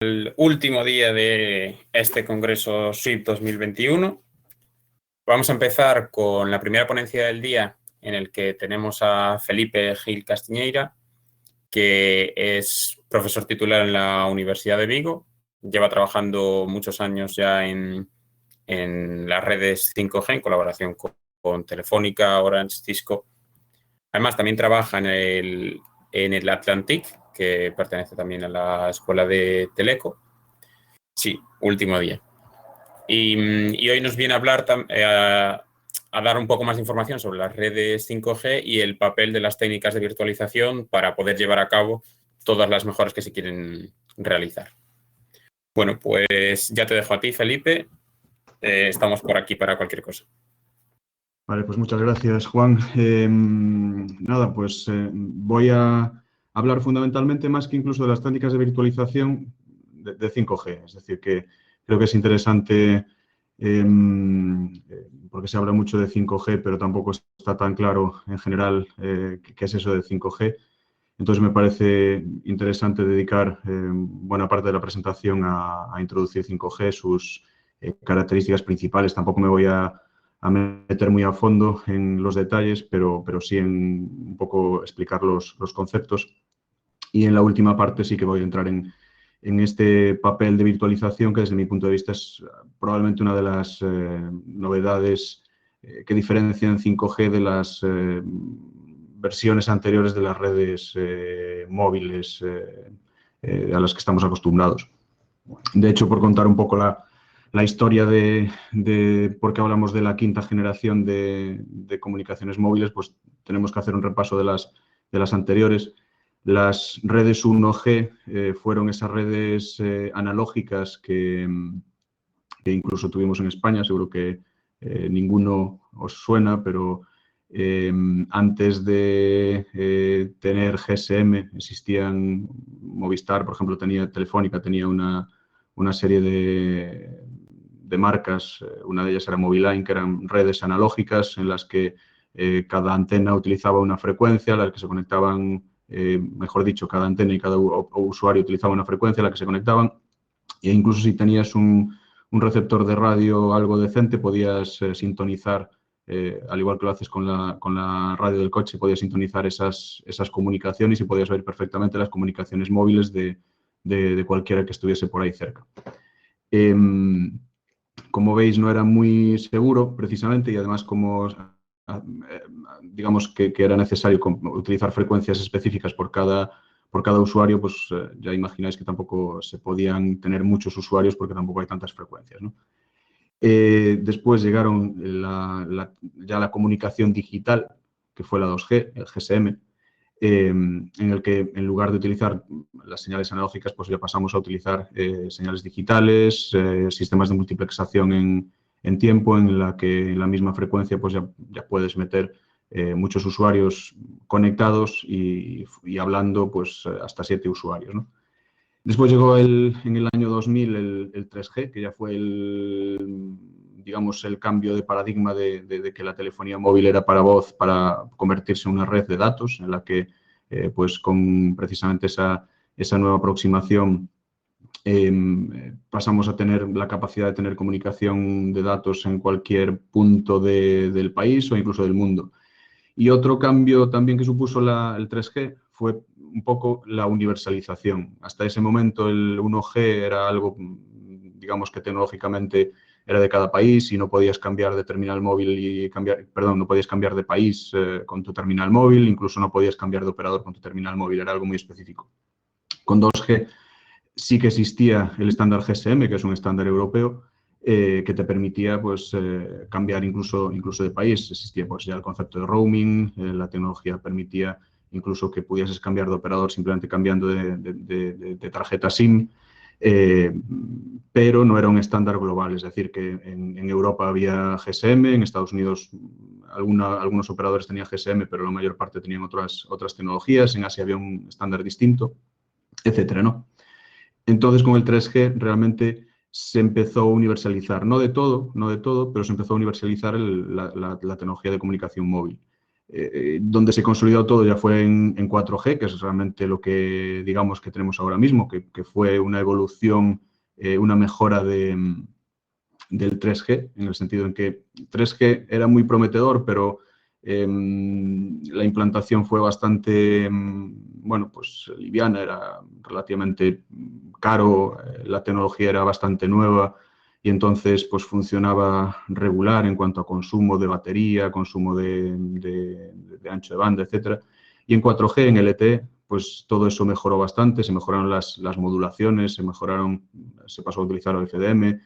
El último día de este Congreso SWIFT 2021. Vamos a empezar con la primera ponencia del día, en el que tenemos a Felipe Gil Castiñeira, que es profesor titular en la Universidad de Vigo. Lleva trabajando muchos años ya en las redes 5G, en colaboración con Telefónica, Orange, Cisco. Además, también trabaja en el Atlantic, que pertenece también a la Escuela de Teleco. Sí, último día. Y hoy nos viene a hablar, a dar un poco más de información sobre las redes 5G y el papel de las técnicas de virtualización para poder llevar a cabo todas las mejoras que se quieren realizar. Bueno, pues ya te dejo a ti, Felipe. Estamos por aquí para cualquier cosa. Vale, pues muchas gracias, Juan. Voy a hablar fundamentalmente más que incluso de las técnicas de virtualización de 5G. Es decir, que creo que es interesante porque se habla mucho de 5G, pero tampoco está tan claro en general qué es eso de 5G. Entonces me parece interesante dedicar buena parte de la presentación a introducir 5G, sus características principales. Tampoco me voy a meter muy a fondo en los detalles, pero sí en un poco explicar los conceptos. Y en la última parte sí que voy a entrar en este papel de virtualización, que desde mi punto de vista es probablemente una de las novedades que diferencian 5G de las versiones anteriores de las redes móviles a las que estamos acostumbrados. De hecho, por contar un poco la historia de por qué hablamos de la quinta generación de comunicaciones móviles, pues tenemos que hacer un repaso de las anteriores. Las redes 1G fueron esas redes analógicas que incluso tuvimos en España. Seguro que ninguno os suena, pero antes de tener GSM existían Movistar, por ejemplo, Telefónica tenía una serie de marcas. Una de ellas era Moviline, que eran redes analógicas en las que cada antena utilizaba una frecuencia a la que se conectaban, mejor dicho, cada antena y cada usuario utilizaba una frecuencia a la que se conectaban, e incluso si tenías un receptor de radio algo decente, podías sintonizar, al igual que lo haces con la radio del coche, podías sintonizar esas comunicaciones y podías ver perfectamente las comunicaciones móviles de cualquiera que estuviese por ahí cerca. Como veis, no era muy seguro, precisamente, y además digamos que era necesario utilizar frecuencias específicas por cada usuario, pues ya imagináis que tampoco se podían tener muchos usuarios porque tampoco hay tantas frecuencias, ¿no? Después llegaron ya la comunicación digital, que fue la 2G, el GSM, en el que en lugar de utilizar las señales analógicas, pues ya pasamos a utilizar señales digitales, sistemas de multiplexación en tiempo, en la que en la misma frecuencia pues ya puedes meter muchos usuarios conectados y hablando pues hasta 7 usuarios, ¿no? Después llegó en el año 2000 el 3G, que ya fue digamos, el cambio de paradigma de que la telefonía móvil era para voz, para convertirse en una red de datos, en la que, pues con precisamente esa nueva aproximación, pasamos a tener la capacidad de tener comunicación de datos en cualquier punto del país o incluso del mundo. Y otro cambio también que supuso el 3G fue un poco la universalización. Hasta ese momento el 1G era algo, digamos, que tecnológicamente era de cada país y no podías cambiar de terminal móvil no podías cambiar de país con tu terminal móvil, incluso no podías cambiar de operador con tu terminal móvil, era algo muy específico. Con 2G sí que existía el estándar GSM, que es un estándar europeo, que te permitía pues, cambiar incluso de país. Existía pues, ya el concepto de roaming, la tecnología permitía incluso que pudieses cambiar de operador simplemente cambiando de tarjeta SIM, pero no era un estándar global. Es decir, que en Europa había GSM, en Estados Unidos algunos operadores tenían GSM, pero la mayor parte tenían otras tecnologías, en Asia había un estándar distinto, etcétera, ¿no? Entonces, con el 3G realmente se empezó a universalizar, no de todo, pero se empezó a universalizar la tecnología de comunicación móvil. donde se consolidó todo ya fue en 4G, que es realmente lo que digamos que tenemos ahora mismo, que fue una evolución, una mejora del 3G, en el sentido en que 3G era muy prometedor, pero la implantación fue bastante, bueno, pues liviana, era relativamente caro, la tecnología era bastante nueva y entonces pues funcionaba regular en cuanto a consumo de batería, consumo de ancho de banda, etcétera. Y en 4G, en LTE, pues todo eso mejoró bastante, se mejoraron las modulaciones, se pasó a utilizar el FDM,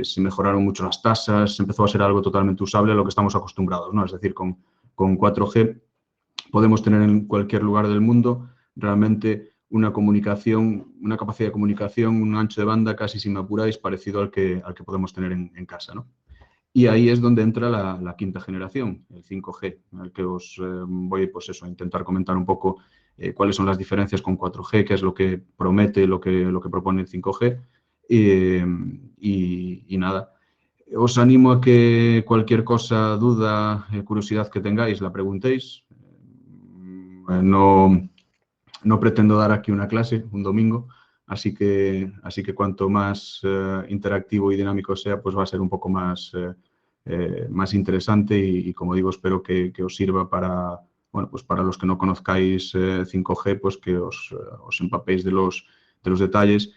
se mejoraron mucho las tasas, empezó a ser algo totalmente usable a lo que estamos acostumbrados, ¿no? Es decir, con 4G podemos tener en cualquier lugar del mundo realmente una comunicación, una capacidad de comunicación, un ancho de banda casi, si me apuráis, parecido al que podemos tener en casa, ¿no? Y ahí es donde entra la quinta generación, el 5G, al que os voy pues eso, a intentar comentar un poco cuáles son las diferencias con 4G, qué es lo que promete, lo que propone el 5G. Y nada, os animo a que cualquier cosa, duda, curiosidad que tengáis, la preguntéis. No pretendo dar aquí una clase un domingo, así que cuanto más interactivo y dinámico sea, pues va a ser un poco más interesante y como digo, espero que os sirva para, bueno, pues para los que no conozcáis 5G, pues que os empapéis de los detalles.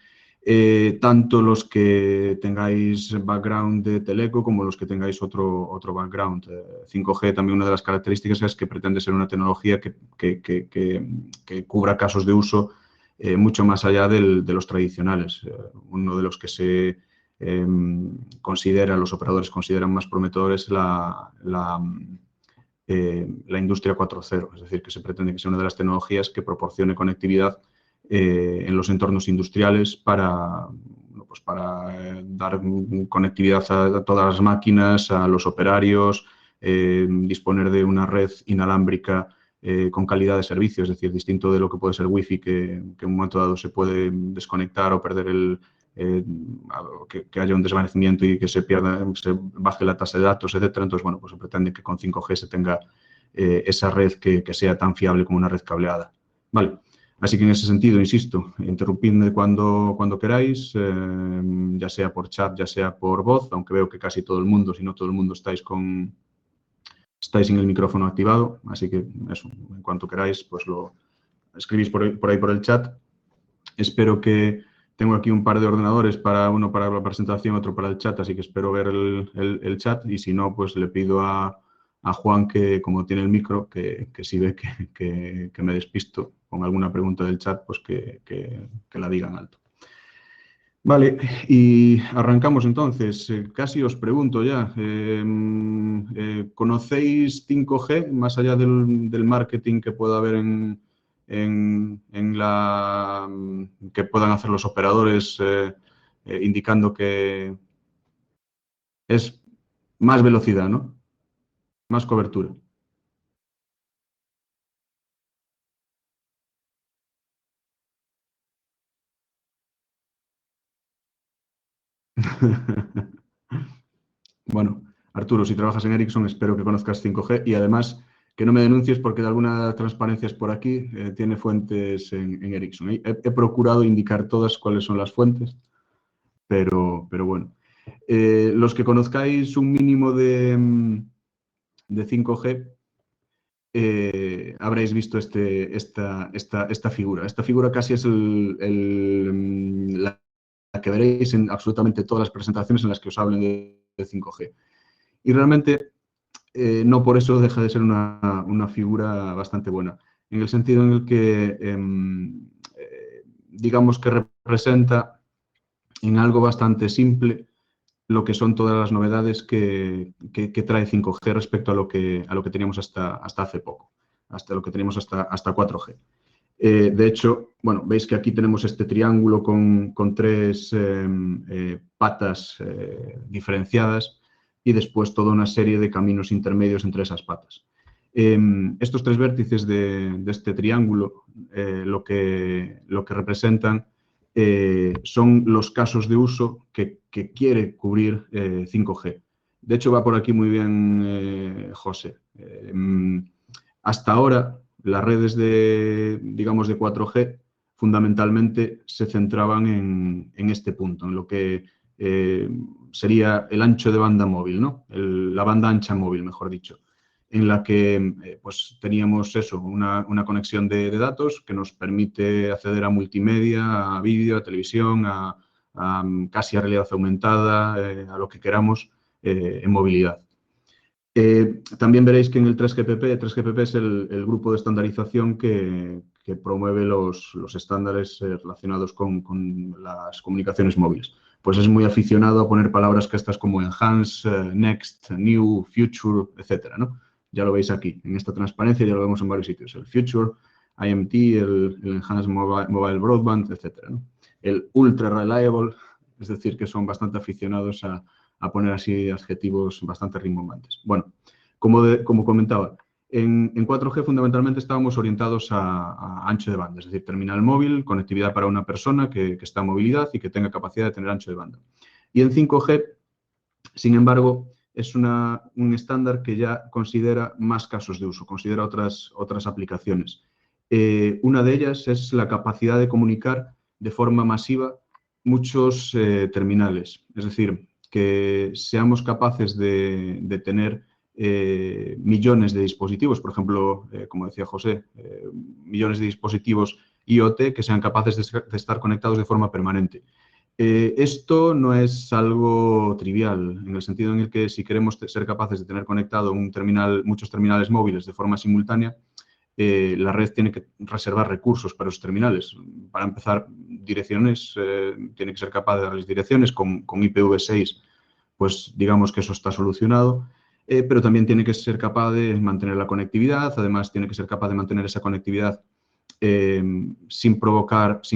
Tanto los que tengáis background de teleco como los que tengáis otro background. 5G también una de las características es que pretende ser una tecnología que cubra casos de uso mucho más allá de los tradicionales. Uno de los que se los operadores consideran más prometedores la industria 4.0, es decir, que se pretende que sea una de las tecnologías que proporcione conectividad en los entornos industriales para dar conectividad a todas las máquinas, a los operarios, disponer de una red inalámbrica con calidad de servicio, es decir, distinto de lo que puede ser Wi-Fi, que en un momento dado se puede desconectar o perder que haya un desvanecimiento y que se baje la tasa de datos, etcétera. Entonces, bueno, pues se pretende que con 5G se tenga esa red que sea tan fiable como una red cableada. Vale. Así que en ese sentido, insisto, interrumpidme cuando queráis, ya sea por chat, ya sea por voz, aunque veo que casi todo el mundo, si no todo el mundo, estáis sin el micrófono activado, así que eso, en cuanto queráis, pues lo escribís por ahí por el chat. Espero que tengo aquí un par de ordenadores, uno para la presentación, otro para el chat, así que espero ver el chat y si no, pues le pido a Juan, que como tiene el micro, que si ve que me despisto con alguna pregunta del chat, pues que la digan alto. Vale, y arrancamos entonces. Casi os pregunto ya, ¿conocéis 5G más allá del marketing que pueda haber que puedan hacer los operadores indicando que es más velocidad, ¿no? Más cobertura? Bueno, Arturo, si trabajas en Ericsson, espero que conozcas 5G y además que no me denuncies porque de alguna transparencias por aquí tiene fuentes en Ericsson. He procurado indicar todas cuáles son las fuentes, pero bueno. Los que conozcáis un mínimo de 5G, habréis visto esta figura. Esta figura casi es la que veréis en absolutamente todas las presentaciones en las que os hablen de 5G. Y realmente no por eso deja de ser una figura bastante buena, en el sentido en el que digamos que representa en algo bastante simple lo que son todas las novedades que trae 5G respecto a lo que teníamos hasta hace poco, hasta lo que teníamos hasta 4G. De hecho, bueno, veis que aquí tenemos este triángulo con tres patas diferenciadas y después toda una serie de caminos intermedios entre esas patas. Estos tres vértices de este triángulo lo que representan son los casos de uso que quiere cubrir 5G. De hecho, va por aquí muy bien José. Hasta ahora, las redes digamos, de 4G fundamentalmente se centraban en este punto, en lo que sería el ancho de banda móvil, ¿no? La banda ancha móvil, mejor dicho, en la que pues teníamos eso, una conexión de datos que nos permite acceder a multimedia, a vídeo, a televisión, casi a realidad aumentada, a lo que queramos en movilidad. También veréis que en el 3GPP es el grupo de estandarización que promueve los estándares relacionados con las comunicaciones móviles. Pues es muy aficionado a poner palabras que estas como enhance, next, new, future, etcétera, ¿no? Ya lo veis aquí, en esta transparencia ya lo vemos en varios sitios. El future, IMT, el enhanced mobile broadband, etcétera, ¿no? El ultra reliable, es decir, que son bastante aficionados a poner así adjetivos bastante rimbombantes. Bueno, como comentaba, en 4G fundamentalmente estábamos orientados a ancho de banda, es decir, terminal móvil, conectividad para una persona que está en movilidad y que tenga capacidad de tener ancho de banda. Y en 5G, sin embargo, es un estándar que ya considera más casos de uso, considera otras aplicaciones. Una de ellas es la capacidad de comunicar de forma masiva muchos terminales, es decir, que seamos capaces de tener millones de dispositivos, por ejemplo, como decía José, millones de dispositivos IoT que sean capaces de estar conectados de forma permanente. Esto no es algo trivial, en el sentido en el que si queremos ser capaces de tener conectado muchos terminales móviles de forma simultánea, la red tiene que reservar recursos para esos terminales. Para empezar, direcciones, tiene que ser capaz de darles direcciones con IPv6, pues digamos que eso está solucionado, pero también tiene que ser capaz de mantener la conectividad, además tiene que ser capaz de mantener esa conectividad sin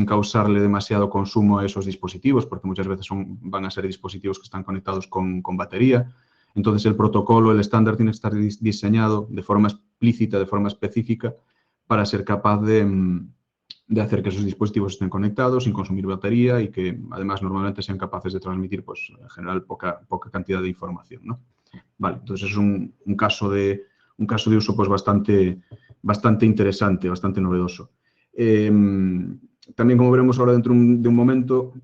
causarle demasiado consumo a esos dispositivos, porque muchas veces van a ser dispositivos que están conectados con batería. Entonces, el protocolo, el estándar tiene que estar diseñado de forma explícita, de forma específica, para ser capaz de hacer que esos dispositivos estén conectados sin consumir batería y que, además, normalmente sean capaces de transmitir, pues, en general, poca cantidad de información, ¿no? Vale, entonces es un caso de uso pues bastante interesante, bastante novedoso. También, como veremos ahora dentro de un momento,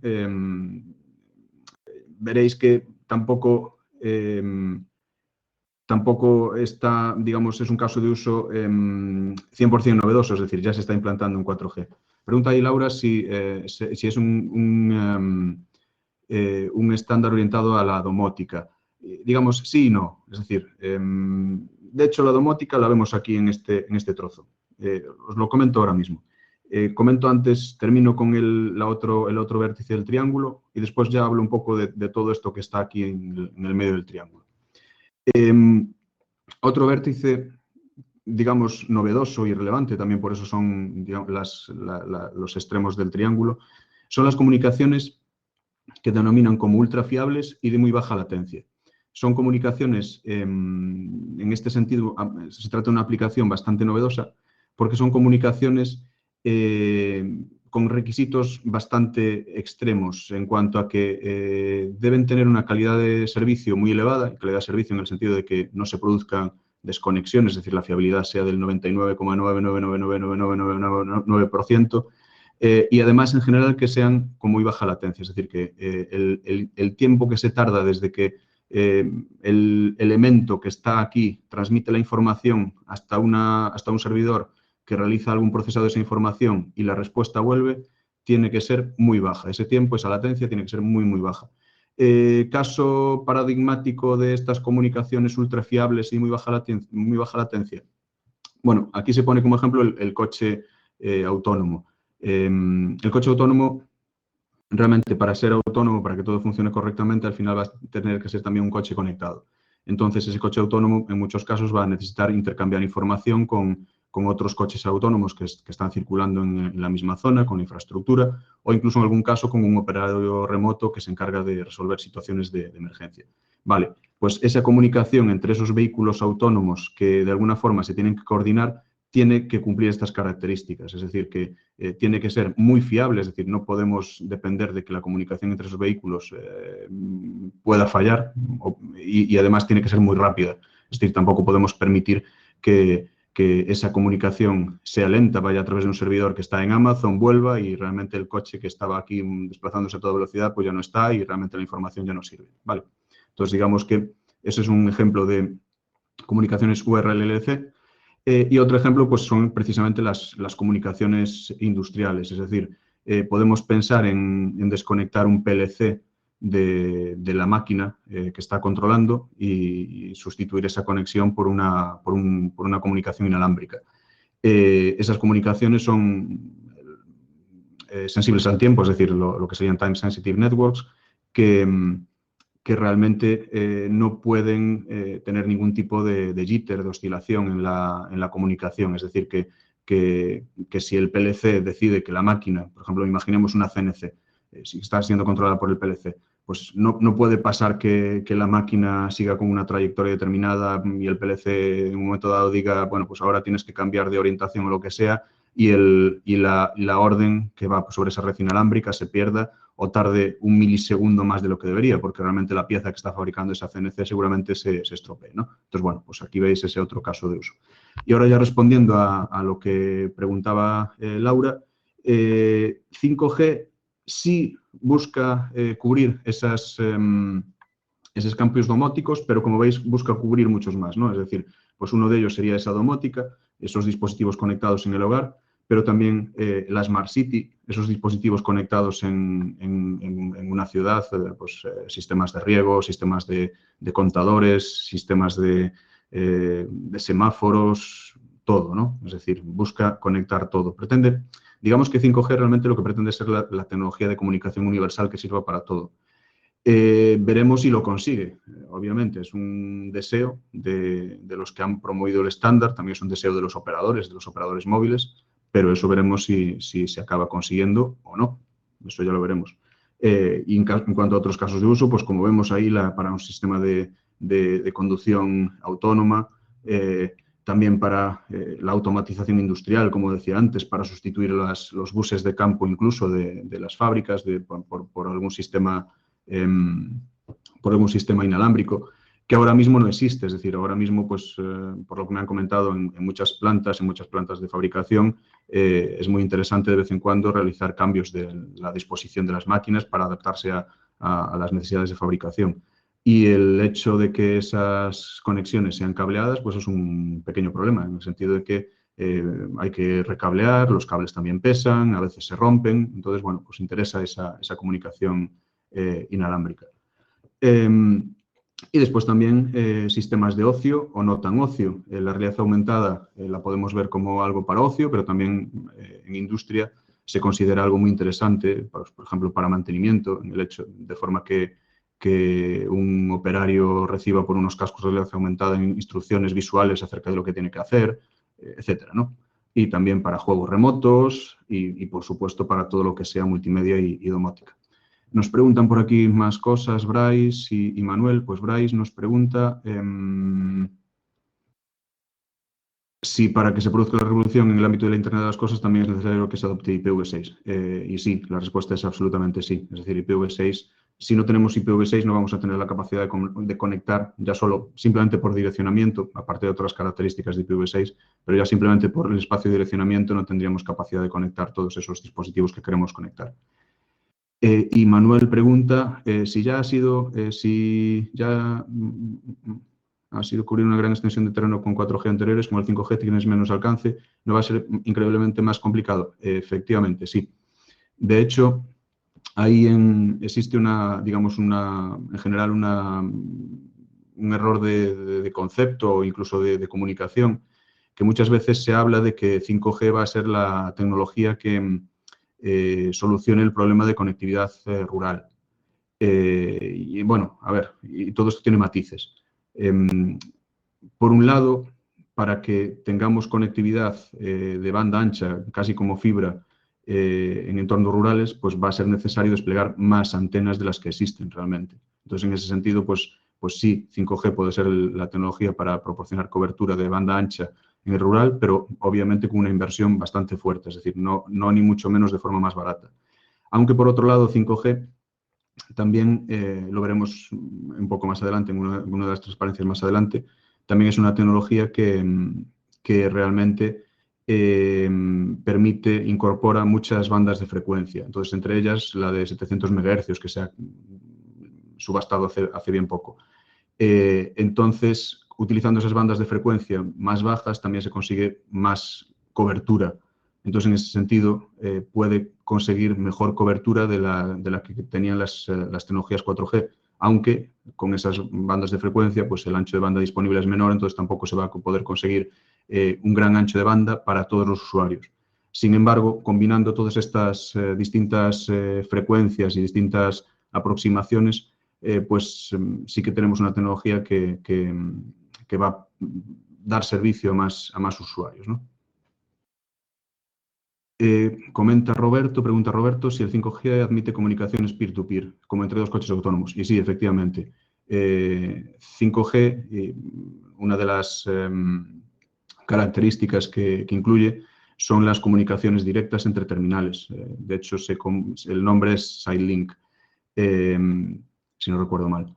veréis que tampoco está, digamos, es un caso de uso 100% novedoso, es decir, ya se está implantando en 4G. Pregunta ahí Laura si es un estándar orientado a la domótica. Digamos, sí y no. Es decir, de hecho, la domótica la vemos aquí en este trozo. Os lo comento ahora mismo. Comento antes, termino con el otro vértice del triángulo y después ya hablo un poco de todo esto que está aquí en el medio del triángulo. Otro vértice, digamos, novedoso y relevante, también por eso son, digamos, los extremos del triángulo, son las comunicaciones que denominan como ultra fiables y de muy baja latencia. Son comunicaciones, en este sentido, se trata de una aplicación bastante novedosa porque son comunicaciones con requisitos bastante extremos en cuanto a que deben tener una calidad de servicio muy elevada, calidad de servicio en el sentido de que no se produzcan desconexiones, es decir, la fiabilidad sea del 99,9999999%, y además, en general, que sean con muy baja latencia, es decir, que el tiempo que se tarda desde que el elemento que está aquí transmite la información hasta un servidor que realiza algún procesado de esa información y la respuesta vuelve, tiene que ser muy baja. Ese tiempo, esa latencia, tiene que ser muy, muy baja. Caso paradigmático de estas comunicaciones ultra fiables y muy baja latencia. Bueno, aquí se pone como ejemplo el coche autónomo. El coche autónomo, realmente para ser autónomo, para que todo funcione correctamente, al final va a tener que ser también un coche conectado. Entonces, ese coche autónomo, en muchos casos, va a necesitar intercambiar información con otros coches autónomos que están circulando en la misma zona, con la infraestructura, o incluso en algún caso con un operario remoto que se encarga de resolver situaciones de emergencia. Vale, pues esa comunicación entre esos vehículos autónomos que de alguna forma se tienen que coordinar tiene que cumplir estas características, es decir, que tiene que ser muy fiable, es decir, no podemos depender de que la comunicación entre esos vehículos pueda fallar y además tiene que ser muy rápida, es decir, tampoco podemos permitir que que esa comunicación sea lenta, vaya a través de un servidor que está en Amazon, vuelva y realmente el coche que estaba aquí desplazándose a toda velocidad pues ya no está y realmente la información ya no sirve. ¿Vale? Entonces, digamos que ese es un ejemplo de comunicaciones URL-LLC. Y otro ejemplo pues, son precisamente las comunicaciones industriales, es decir, podemos pensar en desconectar un PLC de la máquina que está controlando y sustituir esa conexión por una comunicación inalámbrica. Esas comunicaciones son sensibles al tiempo, es decir, lo que serían Time Sensitive Networks, que realmente no pueden tener ningún tipo de jitter, de oscilación en la comunicación. Es decir, que si el PLC decide que la máquina, por ejemplo, imaginemos una CNC, si está siendo controlada por el PLC, pues no puede pasar que la máquina siga con una trayectoria determinada y el PLC en un momento dado diga, bueno, pues ahora tienes que cambiar de orientación o lo que sea, y la orden que va sobre esa red inalámbrica se pierda o tarde un milisegundo más de lo que debería, porque realmente la pieza que está fabricando esa CNC seguramente se estropee, ¿no? Entonces, bueno, pues aquí veis ese otro caso de uso. Y ahora ya respondiendo a lo que preguntaba Laura, 5G sí busca cubrir esos campos domóticos, pero como veis busca cubrir muchos más, ¿no? Es decir, pues uno de ellos sería esa domótica, esos dispositivos conectados en el hogar, pero también la Smart City, esos dispositivos conectados en una ciudad, sistemas de riego, sistemas de contadores, sistemas de semáforos, todo, ¿no? Es decir, busca conectar todo. Digamos que 5G realmente lo que pretende es ser la tecnología de comunicación universal que sirva para todo. Veremos si lo consigue. Obviamente, es un deseo de los que han promovido el estándar, también es un deseo de los operadores móviles, pero eso veremos si se acaba consiguiendo o no. Eso ya lo veremos. Y en cuanto a otros casos de uso, pues como vemos ahí, para un sistema de conducción autónoma, también para la automatización industrial, como decía antes, para sustituir los buses de campo incluso de las fábricas por algún sistema inalámbrico, que ahora mismo no existe. Es decir, ahora mismo, pues, por lo que me han comentado, en muchas plantas de fabricación, es muy interesante de vez en cuando realizar cambios de la disposición de las máquinas para adaptarse a las necesidades de fabricación. Y el hecho de que esas conexiones sean cableadas, pues es un pequeño problema, en el sentido de que hay que recablear, los cables también pesan, a veces se rompen. Entonces, bueno, pues interesa esa comunicación inalámbrica. Y después también sistemas de ocio o no tan ocio. La realidad aumentada la podemos ver como algo para ocio, pero también en industria se considera algo muy interesante, por ejemplo, para mantenimiento, en el hecho, de forma que un operario reciba por unos cascos de realidad aumentada instrucciones visuales acerca de lo que tiene que hacer, etcétera, ¿no? Y también para juegos remotos y, por supuesto, para todo lo que sea multimedia y domótica. Nos preguntan por aquí más cosas, Bryce y Manuel. Pues Bryce nos pregunta si para que se produzca la revolución en el ámbito de la Internet de las cosas también es necesario que se adopte IPv6. Y sí, la respuesta es absolutamente sí. Es decir, IPv6, si no tenemos IPv6 no vamos a tener la capacidad de conectar ya solo, simplemente por direccionamiento, aparte de otras características de IPv6, pero ya simplemente por el espacio de direccionamiento no tendríamos capacidad de conectar todos esos dispositivos que queremos conectar. Y Manuel pregunta si ya ha sido cubrir una gran extensión de terreno con 4G anteriores, como el 5G tienes menos alcance, ¿no va a ser increíblemente más complicado? Efectivamente, sí. De hecho, ahí existe en general un error de concepto o incluso de comunicación, que muchas veces se habla de que 5G va a ser la tecnología que solucione el problema de conectividad rural. Y bueno, a ver, y todo esto tiene matices. Por un lado, para que tengamos conectividad de banda ancha, casi como fibra, en entornos rurales, pues va a ser necesario desplegar más antenas de las que existen realmente. Entonces, en ese sentido, pues sí, 5G puede ser la tecnología para proporcionar cobertura de banda ancha en el rural, pero obviamente con una inversión bastante fuerte, es decir, no ni mucho menos de forma más barata. Aunque, por otro lado, 5G también lo veremos un poco más adelante, en una de las transparencias más adelante, también es una tecnología que que realmente incorpora muchas bandas de frecuencia. Entonces, entre ellas, la de 700 MHz, que se ha subastado hace bien poco. Entonces, utilizando esas bandas de frecuencia más bajas, también se consigue más cobertura. Entonces, en ese sentido, puede conseguir mejor cobertura de la que tenían las tecnologías 4G, aunque con esas bandas de frecuencia, pues el ancho de banda disponible es menor, entonces tampoco se va a poder conseguir un gran ancho de banda para todos los usuarios. Sin embargo, combinando todas estas distintas frecuencias y distintas aproximaciones, pues sí que tenemos una tecnología que va a dar servicio a más usuarios, ¿no? Pregunta Roberto, si el 5G admite comunicaciones peer-to-peer, como entre dos coches autónomos. Y sí, efectivamente. 5G, una de las características que incluye son las comunicaciones directas entre terminales. De hecho, el nombre es Sidelink, si no recuerdo mal.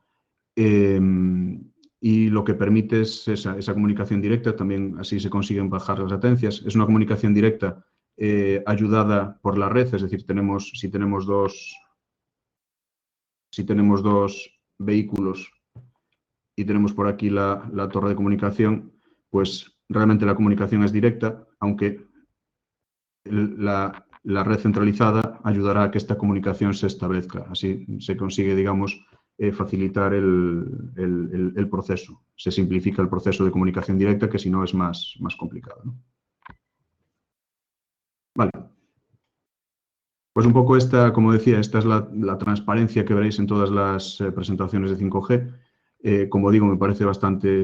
Y lo que permite es esa comunicación directa, también así se consiguen bajar las latencias. Es una comunicación directa ayudada por la red, es decir, si tenemos dos vehículos y tenemos por aquí la torre de comunicación, pues realmente la comunicación es directa, aunque la red centralizada ayudará a que esta comunicación se establezca. Así se consigue, digamos, facilitar el proceso. Se simplifica el proceso de comunicación directa, que si no es más complicado, ¿no? Vale. Pues un poco esta, como decía, esta es la transparencia que veréis en todas las presentaciones de 5G. Como digo, me parece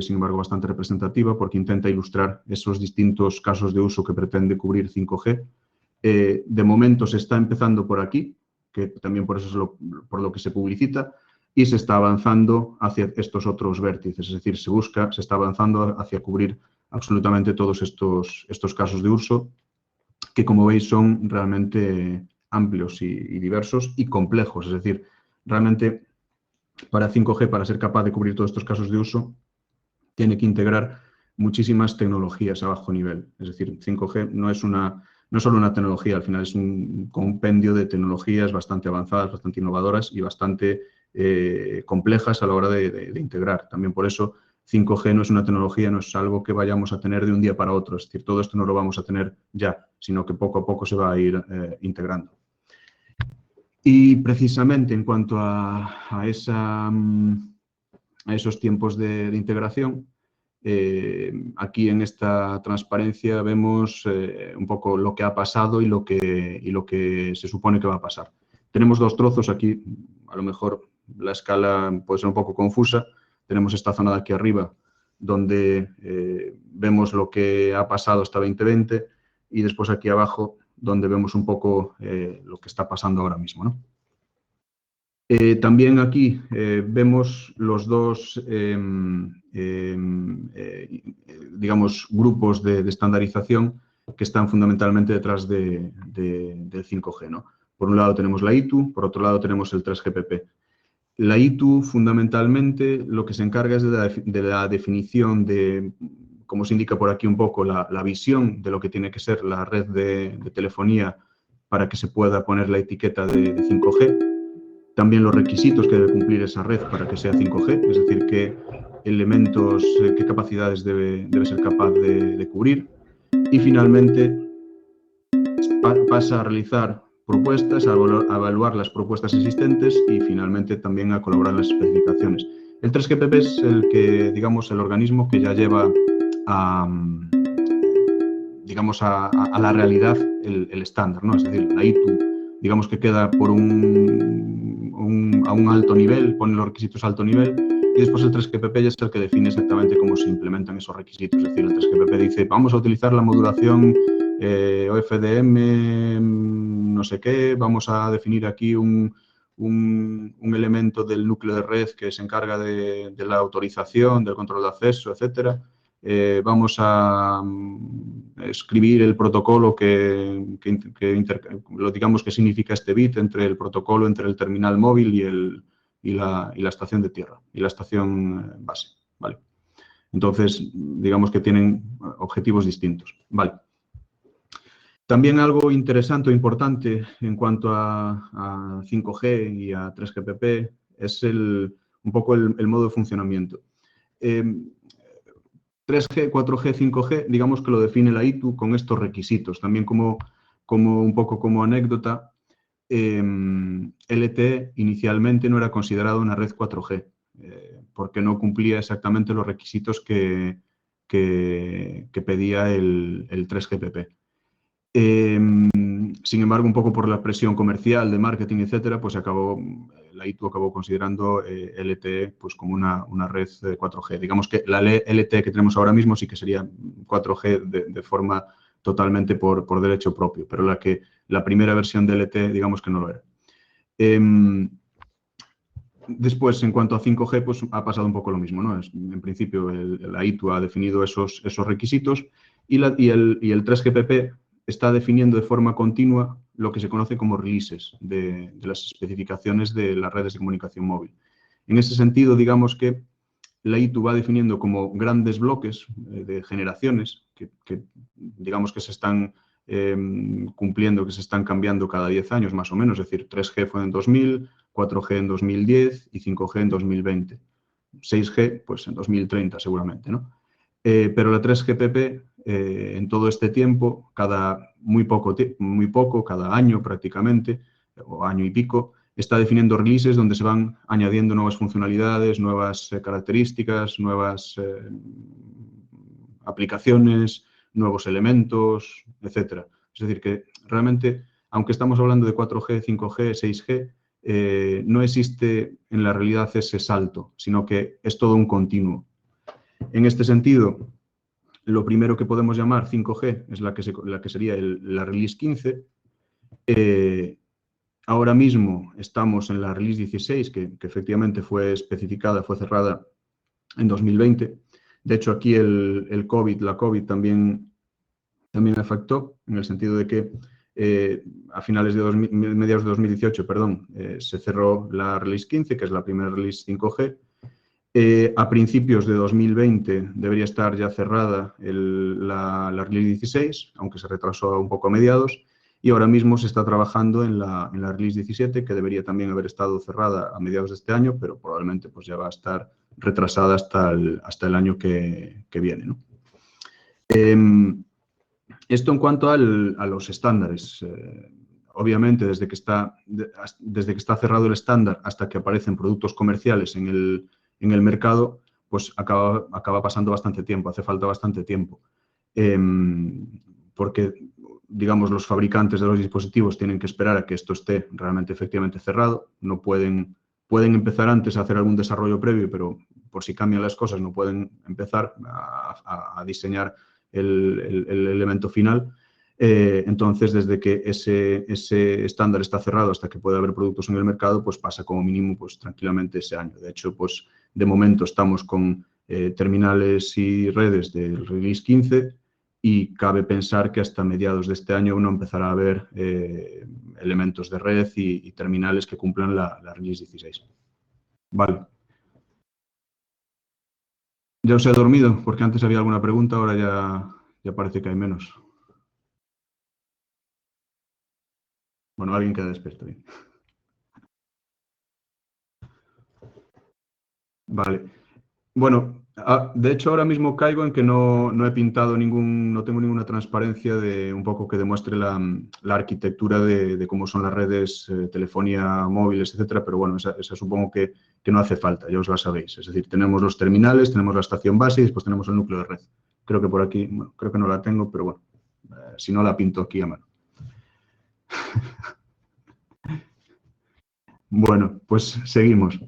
sin embargo, bastante representativa porque intenta ilustrar esos distintos casos de uso que pretende cubrir 5G. De momento se está empezando por aquí, que también por eso es por lo que se publicita, y se está avanzando hacia estos otros vértices, es decir, se está avanzando hacia cubrir absolutamente todos estos casos de uso, que como veis son realmente amplios y diversos y complejos. Es decir, realmente para 5G, para ser capaz de cubrir todos estos casos de uso, tiene que integrar muchísimas tecnologías a bajo nivel. Es decir, 5G no es solo una tecnología, al final es un compendio de tecnologías bastante avanzadas, bastante innovadoras y bastante complejas a la hora de integrar. También por eso 5G no es una tecnología, no es algo que vayamos a tener de un día para otro. Es decir, todo esto no lo vamos a tener ya, sino que poco a poco se va a ir integrando. Y precisamente en cuanto a esos tiempos de integración, aquí en esta transparencia vemos un poco lo que ha pasado y lo que se supone que va a pasar. Tenemos dos trozos aquí, a lo mejor la escala puede ser un poco confusa. Tenemos esta zona de aquí arriba donde vemos lo que ha pasado hasta 2020 y después aquí abajo donde vemos un poco lo que está pasando ahora mismo, ¿no? También aquí vemos los dos, digamos, grupos de estandarización que están fundamentalmente detrás del 5G, ¿no? Por un lado tenemos la ITU, por otro lado tenemos el 3GPP. La ITU, fundamentalmente, lo que se encarga es de la definición de, como se indica por aquí un poco, la visión de lo que tiene que ser la red de telefonía para que se pueda poner la etiqueta de 5G. También los requisitos que debe cumplir esa red para que sea 5G, es decir, qué elementos, qué capacidades debe ser capaz de cubrir. Y finalmente pasa a realizar propuestas, a evaluar las propuestas existentes y finalmente también a colaborar en las especificaciones. El 3GPP es digamos, el organismo que ya lleva digamos, a la realidad el estándar, ¿no? Es decir, la ITU, digamos que queda a un alto nivel, pone los requisitos a alto nivel, y después el 3GPP ya es el que define exactamente cómo se implementan esos requisitos. Es decir, el 3GPP dice, vamos a utilizar la modulación OFDM, no sé qué, vamos a definir aquí un elemento del núcleo de red que se encarga de la autorización, del control de acceso, etcétera. Vamos a escribir el protocolo digamos que significa este bit entre el protocolo, entre el terminal móvil y la estación de tierra, y la estación base, ¿vale? Entonces, digamos que tienen objetivos distintos. Vale. También algo interesante o importante en cuanto a 5G y a 3GPP es un poco el modo de funcionamiento. 3G, 4G, 5G, digamos que lo define la ITU con estos requisitos. También como un poco como anécdota, LTE inicialmente no era considerado una red 4G, porque no cumplía exactamente los requisitos que pedía el 3GPP. Sin embargo, un poco por la presión comercial, de marketing, etcétera, pues la ITU acabó considerando LTE pues, como una red 4G. Digamos que la LTE que tenemos ahora mismo sí que sería 4G de forma totalmente por derecho propio, pero la primera versión de LTE, digamos que no lo era. Después, en cuanto a 5G, pues ha pasado un poco lo mismo, ¿no? En principio, la ITU ha definido esos requisitos y el 3GPP está definiendo de forma continua lo que se conoce como releases de las especificaciones de las redes de comunicación móvil. En ese sentido, digamos que la ITU va definiendo como grandes bloques de generaciones que digamos que se están cumpliendo, que se están cambiando cada 10 años más o menos, es decir, 3G fue en 2000, 4G en 2010 y 5G en 2020. 6G, pues en 2030 seguramente, ¿no? Pero la 3GPP, en todo este tiempo, muy poco, cada año prácticamente, o año y pico, está definiendo releases donde se van añadiendo nuevas funcionalidades, nuevas características, nuevas aplicaciones, nuevos elementos, etcétera. Es decir, que realmente, aunque estamos hablando de 4G, 5G, 6G, no existe en la realidad ese salto, sino que es todo un continuo. En este sentido, lo primero que podemos llamar 5G es la que sería la release 15. Ahora mismo estamos en la release 16, que efectivamente fue especificada, fue cerrada en 2020. De hecho, aquí la COVID también afectó, en el sentido de que a mediados de 2018, se cerró la release 15, que es la primera release 5G. A principios de 2020 debería estar ya cerrada la release 16, aunque se retrasó un poco a mediados, y ahora mismo se está trabajando en la release 17, que debería también haber estado cerrada a mediados de este año, pero probablemente pues, ya va a estar retrasada hasta el año que viene, ¿no? Esto en cuanto a los estándares. Obviamente, desde que está cerrado el estándar hasta que aparecen productos comerciales en el mercado, pues acaba pasando bastante tiempo, hace falta bastante tiempo. Porque, digamos, los fabricantes de los dispositivos tienen que esperar a que esto esté realmente efectivamente cerrado. No pueden empezar antes a hacer algún desarrollo previo, pero por si cambian las cosas no pueden empezar a diseñar el elemento final. Entonces, desde que ese estándar está cerrado hasta que pueda haber productos en el mercado, pues pasa como mínimo pues, tranquilamente ese año. De hecho, pues de momento estamos con terminales y redes del release 15 y cabe pensar que hasta mediados de este año uno empezará a ver elementos de red y terminales que cumplan la release 16. Vale. Ya os he dormido, porque antes había alguna pregunta, ahora ya parece que hay menos. Bueno, alguien queda despierto. Bien. Vale. Bueno, de hecho ahora mismo caigo en que no he pintado no tengo ninguna transparencia de un poco que demuestre la arquitectura de cómo son las redes, telefonía móviles, etcétera, pero bueno, esa supongo que no hace falta, ya os la sabéis. Es decir, tenemos los terminales, tenemos la estación base y después tenemos el núcleo de red. Creo que por aquí, bueno, creo que no la tengo, pero bueno, si no la pinto aquí a mano. Bueno, pues seguimos.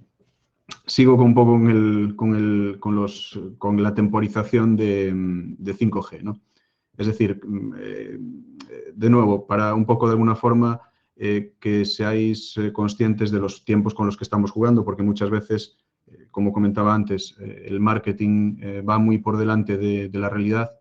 Sigo un poco con la temporización de 5G, ¿no? Es decir, de nuevo, para un poco de alguna forma que seáis conscientes de los tiempos con los que estamos jugando, porque muchas veces, como comentaba antes, el marketing va muy por delante de la realidad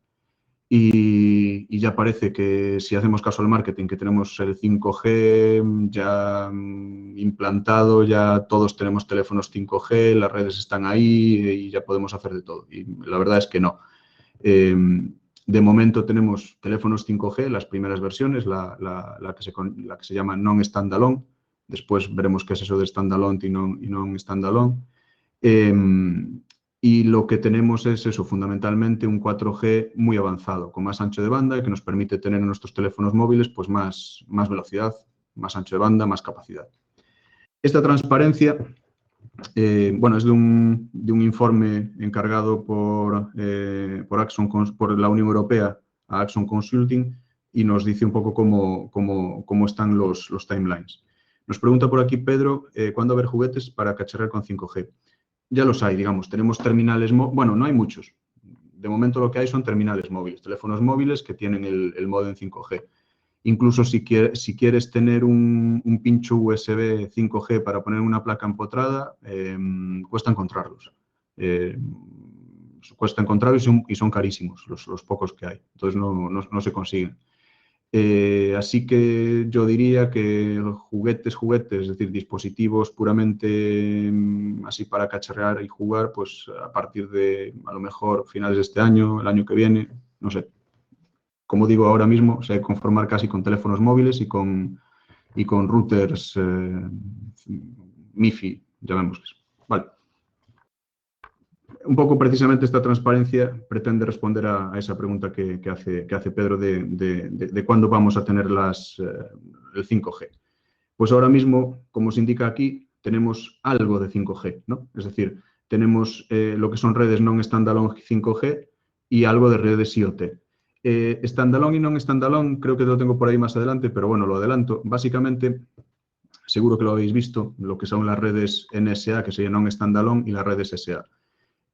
y ya parece que si hacemos caso al marketing, que tenemos el 5G ya implantado, ya todos tenemos teléfonos 5G, las redes están ahí y ya podemos hacer de todo. Y la verdad es que no. De momento tenemos teléfonos 5G, las primeras versiones, la que se llama non-standalone. Después veremos qué es eso de standalone y non-standalone. Y lo que tenemos es eso, fundamentalmente un 4G muy avanzado, con más ancho de banda y que nos permite tener en nuestros teléfonos móviles pues más velocidad, más ancho de banda, más capacidad. Esta transparencia, bueno, es de un informe encargado por la Unión Europea a Axon Consulting y nos dice un poco cómo están los timelines. Nos pregunta por aquí Pedro, ¿cuándo haber juguetes para cacharrear con 5G? Ya los hay, digamos, tenemos terminales, bueno, no hay muchos. De momento lo que hay son terminales móviles, teléfonos móviles que tienen el módem 5G. Incluso si quieres tener un pincho USB 5G para poner una placa empotrada, cuesta encontrarlos. Cuesta encontrarlos y son carísimos los pocos que hay. Entonces no se consiguen. Así que yo diría que juguetes, es decir, dispositivos puramente así para cacharrear y jugar, pues a partir de a lo mejor finales de este año, el año que viene, no sé. Como digo, ahora mismo se hay que conformar casi con teléfonos móviles y con routers MiFi, llamémosles. Vale. Un poco precisamente esta transparencia pretende responder a esa pregunta que hace Pedro de cuándo vamos a tener el 5G. Pues ahora mismo, como se indica aquí, tenemos algo de 5G, ¿no? Es decir, tenemos lo que son redes non-standalone 5G y algo de redes IoT. Standalone y non-standalone, creo que lo tengo por ahí más adelante, pero bueno, lo adelanto. Básicamente, seguro que lo habéis visto, lo que son las redes NSA, que serían non-standalone, y las redes SA.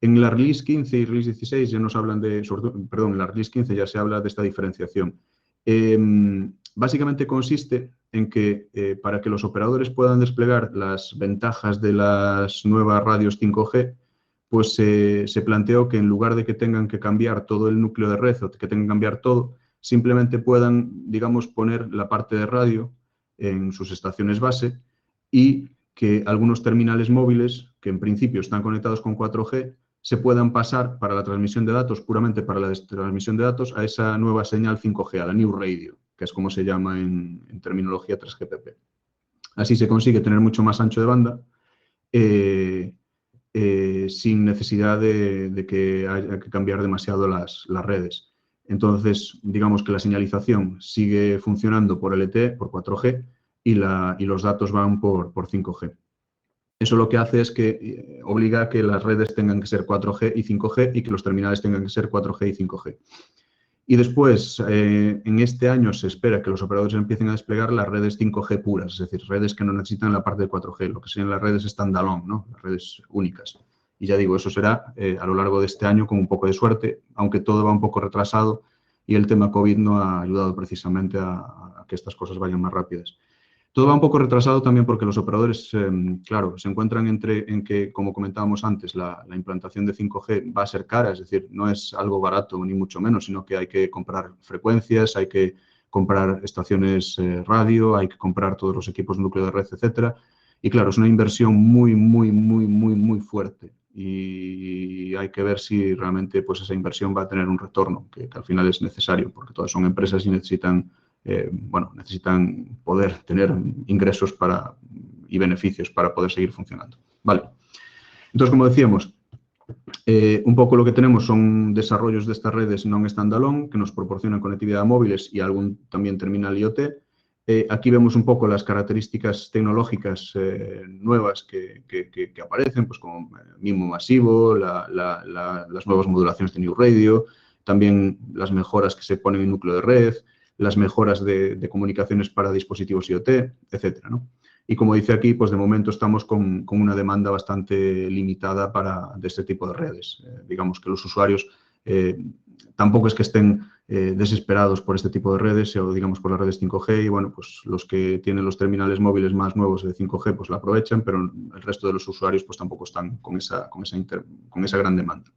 En la release 15 y release 16 ya nos hablan en la release 15 ya se habla de esta diferenciación. Básicamente consiste en que para que los operadores puedan desplegar las ventajas de las nuevas radios 5G, pues se planteó que en lugar de que tengan que cambiar todo el núcleo de red o que tengan que cambiar todo, simplemente puedan, digamos, poner la parte de radio en sus estaciones base y que algunos terminales móviles, que en principio están conectados con 4G, se puedan pasar para la transmisión de datos, puramente para la transmisión de datos, a esa nueva señal 5G, a la New Radio, que es como se llama en terminología 3GPP. Así se consigue tener mucho más ancho de banda sin necesidad de que haya que cambiar demasiado las redes. Entonces, digamos que la señalización sigue funcionando por LTE, por 4G, y los datos van por 5G. Eso lo que hace es que obliga a que las redes tengan que ser 4G y 5G y que los terminales tengan que ser 4G y 5G. Y después, en este año se espera que los operadores empiecen a desplegar las redes 5G puras, es decir, redes que no necesitan la parte de 4G, lo que serían las redes standalone, ¿no? Las redes únicas. Y ya digo, eso será a lo largo de este año con un poco de suerte, aunque todo va un poco retrasado y el tema COVID no ha ayudado precisamente a que estas cosas vayan más rápidas. Todo va un poco retrasado también porque los operadores, claro, se encuentran en que, como comentábamos antes, la implantación de 5G va a ser cara, es decir, no es algo barato ni mucho menos, sino que hay que comprar frecuencias, hay que comprar estaciones radio, hay que comprar todos los equipos núcleo de red, etcétera. Y claro, es una inversión muy fuerte y hay que ver si realmente pues, esa inversión va a tener un retorno, que al final es necesario, porque todas son empresas y necesitan poder tener ingresos y beneficios para poder seguir funcionando. Vale. Entonces, como decíamos, un poco lo que tenemos son desarrollos de estas redes non-standalone que nos proporcionan conectividad a móviles y algún también terminal IoT. Aquí vemos un poco las características tecnológicas nuevas que aparecen, pues como MIMO masivo, las nuevas modulaciones de New Radio, también las mejoras que se ponen en núcleo de red, las mejoras de comunicaciones para dispositivos IoT, etcétera, ¿no? Y como dice aquí, pues de momento estamos con una demanda bastante limitada de este tipo de redes. Digamos que los usuarios tampoco es que estén desesperados por este tipo de redes o digamos por las redes 5G y bueno, pues los que tienen los terminales móviles más nuevos de 5G pues la aprovechan, pero el resto de los usuarios pues tampoco están con esa gran demanda.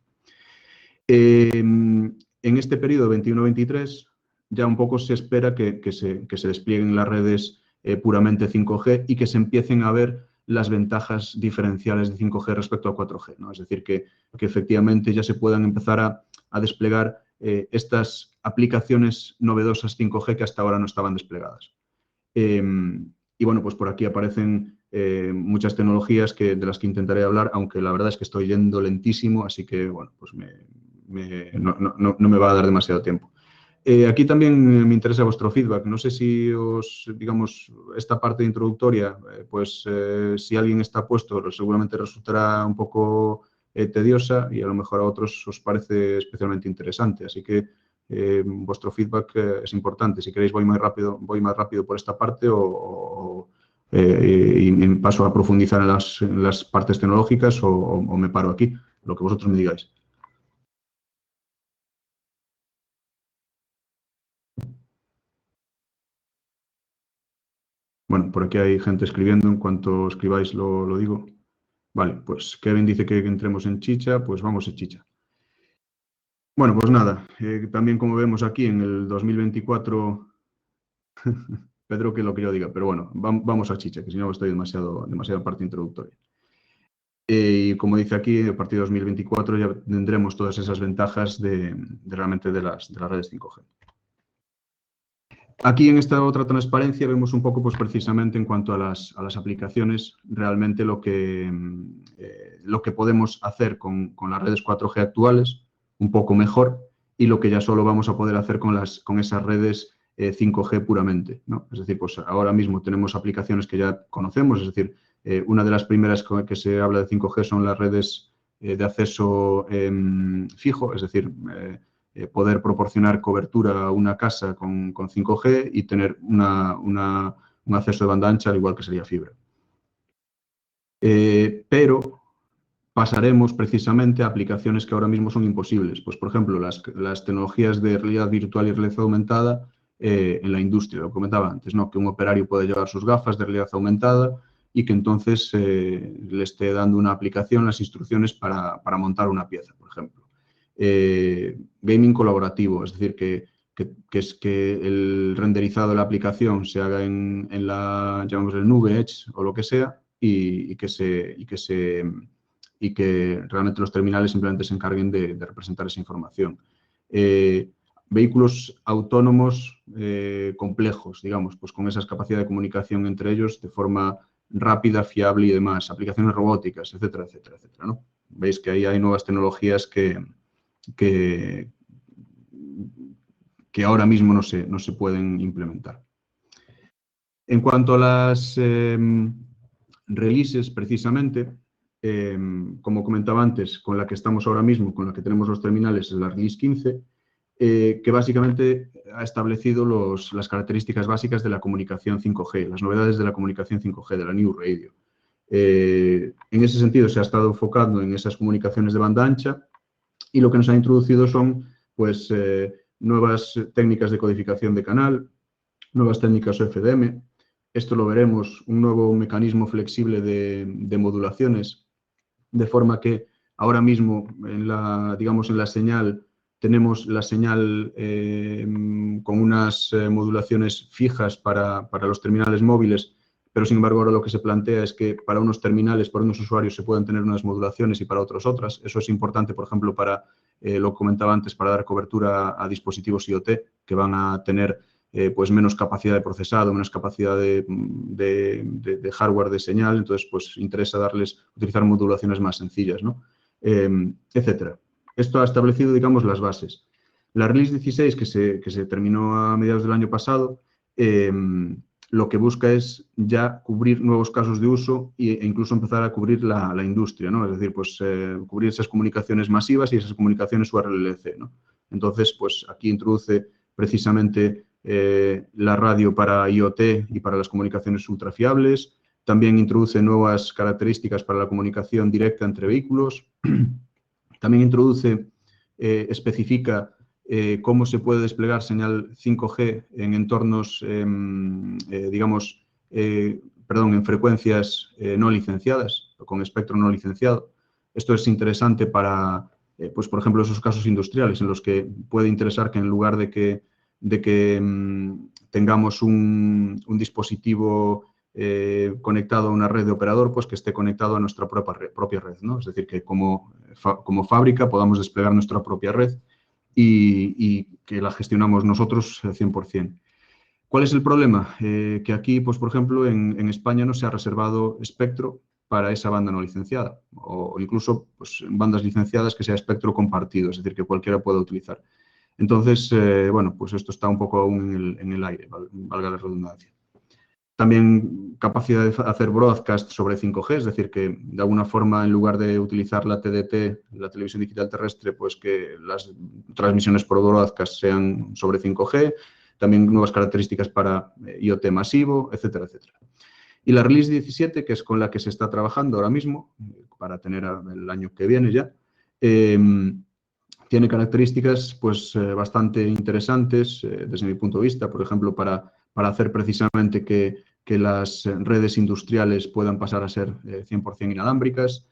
En este periodo 21-23 ya un poco se espera que se desplieguen las redes puramente 5G y que se empiecen a ver las ventajas diferenciales de 5G respecto a 4G, ¿no? Es decir, que efectivamente ya se puedan empezar a desplegar estas aplicaciones novedosas 5G que hasta ahora no estaban desplegadas. Y bueno, pues por aquí aparecen muchas tecnologías de las que intentaré hablar, aunque la verdad es que estoy yendo lentísimo, así que bueno, pues no me va a dar demasiado tiempo. Aquí también me interesa vuestro feedback. No sé si digamos, esta parte introductoria, si alguien está puesto, seguramente resultará un poco tediosa y a lo mejor a otros os parece especialmente interesante. Así que vuestro feedback es importante. Si queréis voy más rápido por esta parte y paso a profundizar en las partes tecnológicas o me paro aquí, lo que vosotros me digáis. Bueno, por aquí hay gente escribiendo. En cuanto escribáis lo digo. Vale, pues Kevin dice que entremos en chicha, pues vamos a chicha. Bueno, pues nada, también como vemos aquí en el 2024, Pedro, que lo que yo diga, pero bueno, vamos a chicha, que si no estoy demasiado parte introductoria. Y como dice aquí, a partir de 2024 ya tendremos todas esas ventajas realmente de las redes 5G. Aquí en esta otra transparencia vemos un poco, pues precisamente en cuanto a las aplicaciones, realmente lo que podemos hacer con las redes 4G actuales, un poco mejor, y lo que ya solo vamos a poder hacer con esas redes 5G puramente, ¿no? Es decir, pues ahora mismo tenemos aplicaciones que ya conocemos, es decir, una de las primeras que se habla de 5G son las redes de acceso fijo, es decir, poder proporcionar cobertura a una casa con 5G y tener un acceso de banda ancha, al igual que sería fibra. Pero pasaremos precisamente a aplicaciones que ahora mismo son imposibles. Pues, por ejemplo, las tecnologías de realidad virtual y realidad aumentada en la industria, lo comentaba antes, ¿no? Que un operario puede llevar sus gafas de realidad aumentada y que entonces le esté dando una aplicación las instrucciones para montar una pieza, por ejemplo. Gaming colaborativo, es decir, que el renderizado de la aplicación se haga en la, llamamos el nube, Edge o lo que sea, y que realmente los terminales simplemente se encarguen de representar esa información. Vehículos autónomos complejos, digamos, pues con esas capacidades de comunicación entre ellos de forma rápida, fiable y demás, aplicaciones robóticas, etcétera, etcétera, etcétera, ¿no? Veis que ahí hay nuevas tecnologías que ahora mismo no se pueden implementar. En cuanto a las releases, precisamente, como comentaba antes, con la que estamos ahora mismo, con la que tenemos los terminales, es la release 15, que básicamente ha establecido las características básicas de la comunicación 5G, las novedades de la comunicación 5G, de la New Radio. En ese sentido, se ha estado enfocando en esas comunicaciones de banda ancha y lo que nos ha introducido son, pues, nuevas técnicas de codificación de canal, nuevas técnicas OFDM. Esto lo veremos, un nuevo mecanismo flexible de modulaciones, de forma que ahora mismo, en la señal, tenemos la señal con unas modulaciones fijas para los terminales móviles, pero sin embargo ahora lo que se plantea es que para unos terminales, para unos usuarios se pueden tener unas modulaciones y para otros otras. Eso es importante, por ejemplo, lo comentaba antes, para dar cobertura a dispositivos IoT que van a tener pues menos capacidad de procesado, menos capacidad de hardware de señal. Entonces, pues interesa utilizar modulaciones más sencillas, ¿no? Etcétera. Esto ha establecido, digamos, las bases. La Release 16, que se terminó a mediados del año pasado, lo que busca es ya cubrir nuevos casos de uso e incluso empezar a cubrir la industria, ¿no? Es decir, pues cubrir esas comunicaciones masivas y esas comunicaciones URLLC, ¿no? Entonces, pues aquí introduce precisamente la radio para IoT y para las comunicaciones ultrafiables. También introduce nuevas características para la comunicación directa entre vehículos. También especifica cómo se puede desplegar señal 5G en entornos, en frecuencias no licenciadas o con espectro no licenciado. Esto es interesante para pues por ejemplo, esos casos industriales en los que puede interesar que en lugar de que tengamos un dispositivo conectado a una red de operador, pues que esté conectado a nuestra propia red, ¿no? Es decir, que como fábrica podamos desplegar nuestra propia red y que la gestionamos nosotros 100%. ¿Cuál es el problema? Que aquí, pues, por ejemplo, en España no se ha reservado espectro para esa banda no licenciada o incluso pues, bandas licenciadas que sea espectro compartido, es decir, que cualquiera pueda utilizar. Entonces, bueno, pues esto está un poco aún en el aire, valga la redundancia. También capacidad de hacer broadcast sobre 5G, es decir, que de alguna forma, en lugar de utilizar la TDT, la televisión digital terrestre, pues que las transmisiones por broadcast sean sobre 5G, también nuevas características para IoT masivo, etcétera, etcétera. Y la Release 17, que es con la que se está trabajando ahora mismo, para tener el año que viene ya, tiene características pues, bastante interesantes desde mi punto de vista, por ejemplo, para hacer precisamente que las redes industriales puedan pasar a ser 100% inalámbricas.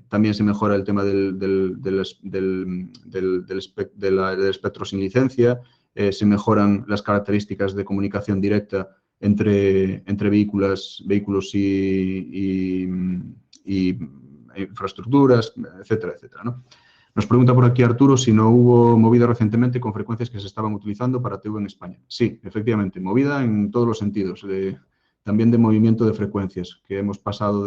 También se mejora el tema del espectro sin licencia, se mejoran las características de comunicación directa entre vehículos y infraestructuras, etcétera, etcétera, ¿no? Nos pregunta por aquí Arturo si no hubo movida recientemente con frecuencias que se estaban utilizando para TV en España. Sí, efectivamente, movida en todos los sentidos, también de movimiento de frecuencias, que hemos pasado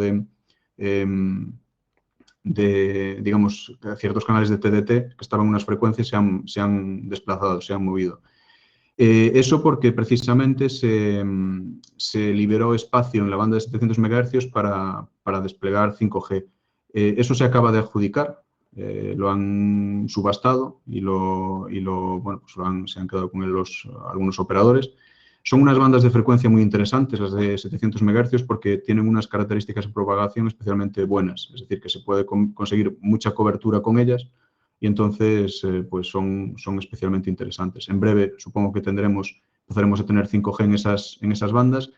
digamos, ciertos canales de TDT que estaban en unas frecuencias se han desplazado, se han movido. Eso porque precisamente se liberó espacio en la banda de 700 MHz para desplegar 5G. Eso se acaba de adjudicar. Lo han subastado y bueno, pues se han quedado con él algunos operadores. Son unas bandas de frecuencia muy interesantes, las de 700 MHz, porque tienen unas características de propagación especialmente buenas. Es decir, que se puede conseguir mucha cobertura con ellas y entonces pues son especialmente interesantes. En breve supongo que empezaremos a tener 5G en esas bandas.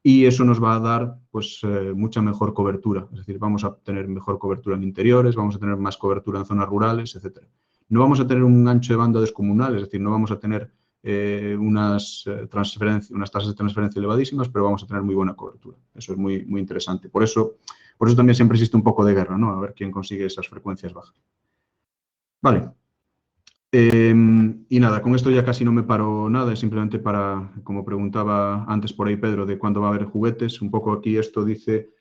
Y eso nos va a dar pues, mucha mejor cobertura. Es decir, vamos a tener mejor cobertura en interiores, vamos a tener más cobertura en zonas rurales, etc. No vamos a tener un ancho de banda descomunal, es decir, no vamos a tener unas tasas de transferencia elevadísimas, pero vamos a tener muy buena cobertura. Eso es muy, muy interesante. Por eso también siempre existe un poco de guerra, ¿no? A ver quién consigue esas frecuencias bajas. Vale. Y nada, con esto ya casi no me paro nada, es simplemente para, como preguntaba antes por ahí Pedro, de cuándo va a haber juguetes. Un poco aquí esto dice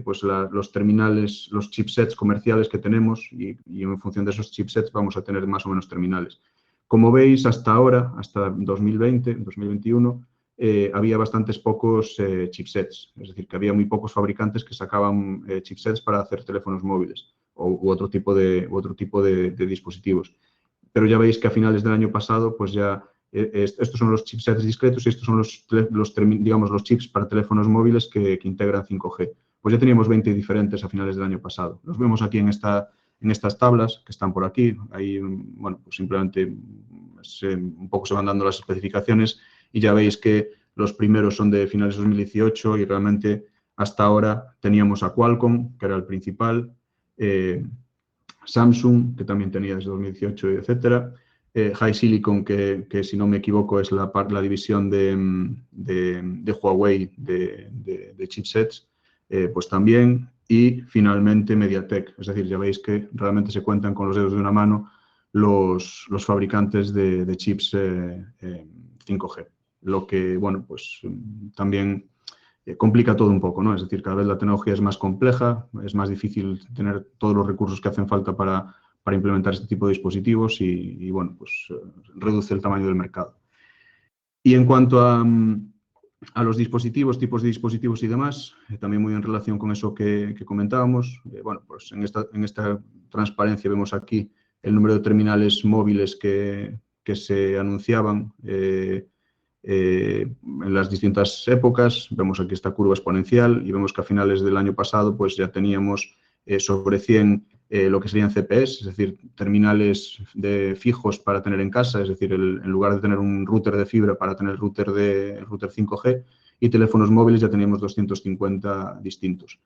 pues los terminales, los chipsets comerciales que tenemos y en función de esos chipsets vamos a tener más o menos terminales. Como veis, hasta ahora, hasta 2020, 2021, había bastantes pocos chipsets, es decir, que había muy pocos fabricantes que sacaban chipsets para hacer teléfonos móviles u otro tipo de dispositivos. Pero ya veis que a finales del año pasado, pues ya estos son los chipsets discretos y estos son los chips para teléfonos móviles que integran 5G. Pues ya teníamos 20 diferentes a finales del año pasado. Los vemos aquí en estas tablas que están por aquí. Ahí, bueno, pues simplemente un poco se van dando las especificaciones y ya veis que los primeros son de finales de 2018 y realmente hasta ahora teníamos a Qualcomm, que era el principal, Samsung, que también tenía desde 2018, etcétera. HiSilicon, que si no me equivoco es la división de Huawei de chipsets, pues también. Y finalmente MediaTek. Es decir, ya veis que realmente se cuentan con los dedos de una mano los fabricantes de chips 5G. Lo que, bueno, pues también complica todo un poco, ¿no? Es decir, cada vez la tecnología es más compleja, es más difícil tener todos los recursos que hacen falta para implementar este tipo de dispositivos y bueno, pues reduce el tamaño del mercado. Y en cuanto a los dispositivos, tipos de dispositivos y demás, también muy en relación con eso que comentábamos, bueno, pues en esta transparencia vemos aquí el número de terminales móviles que se anunciaban en las distintas épocas. Vemos aquí esta curva exponencial y vemos que a finales del año pasado pues ya teníamos sobre 100 lo que serían CPEs, es decir, terminales fijos para tener en casa, es decir, en lugar de tener un router de fibra para tener el router 5G, y teléfonos móviles ya teníamos 250 distintos.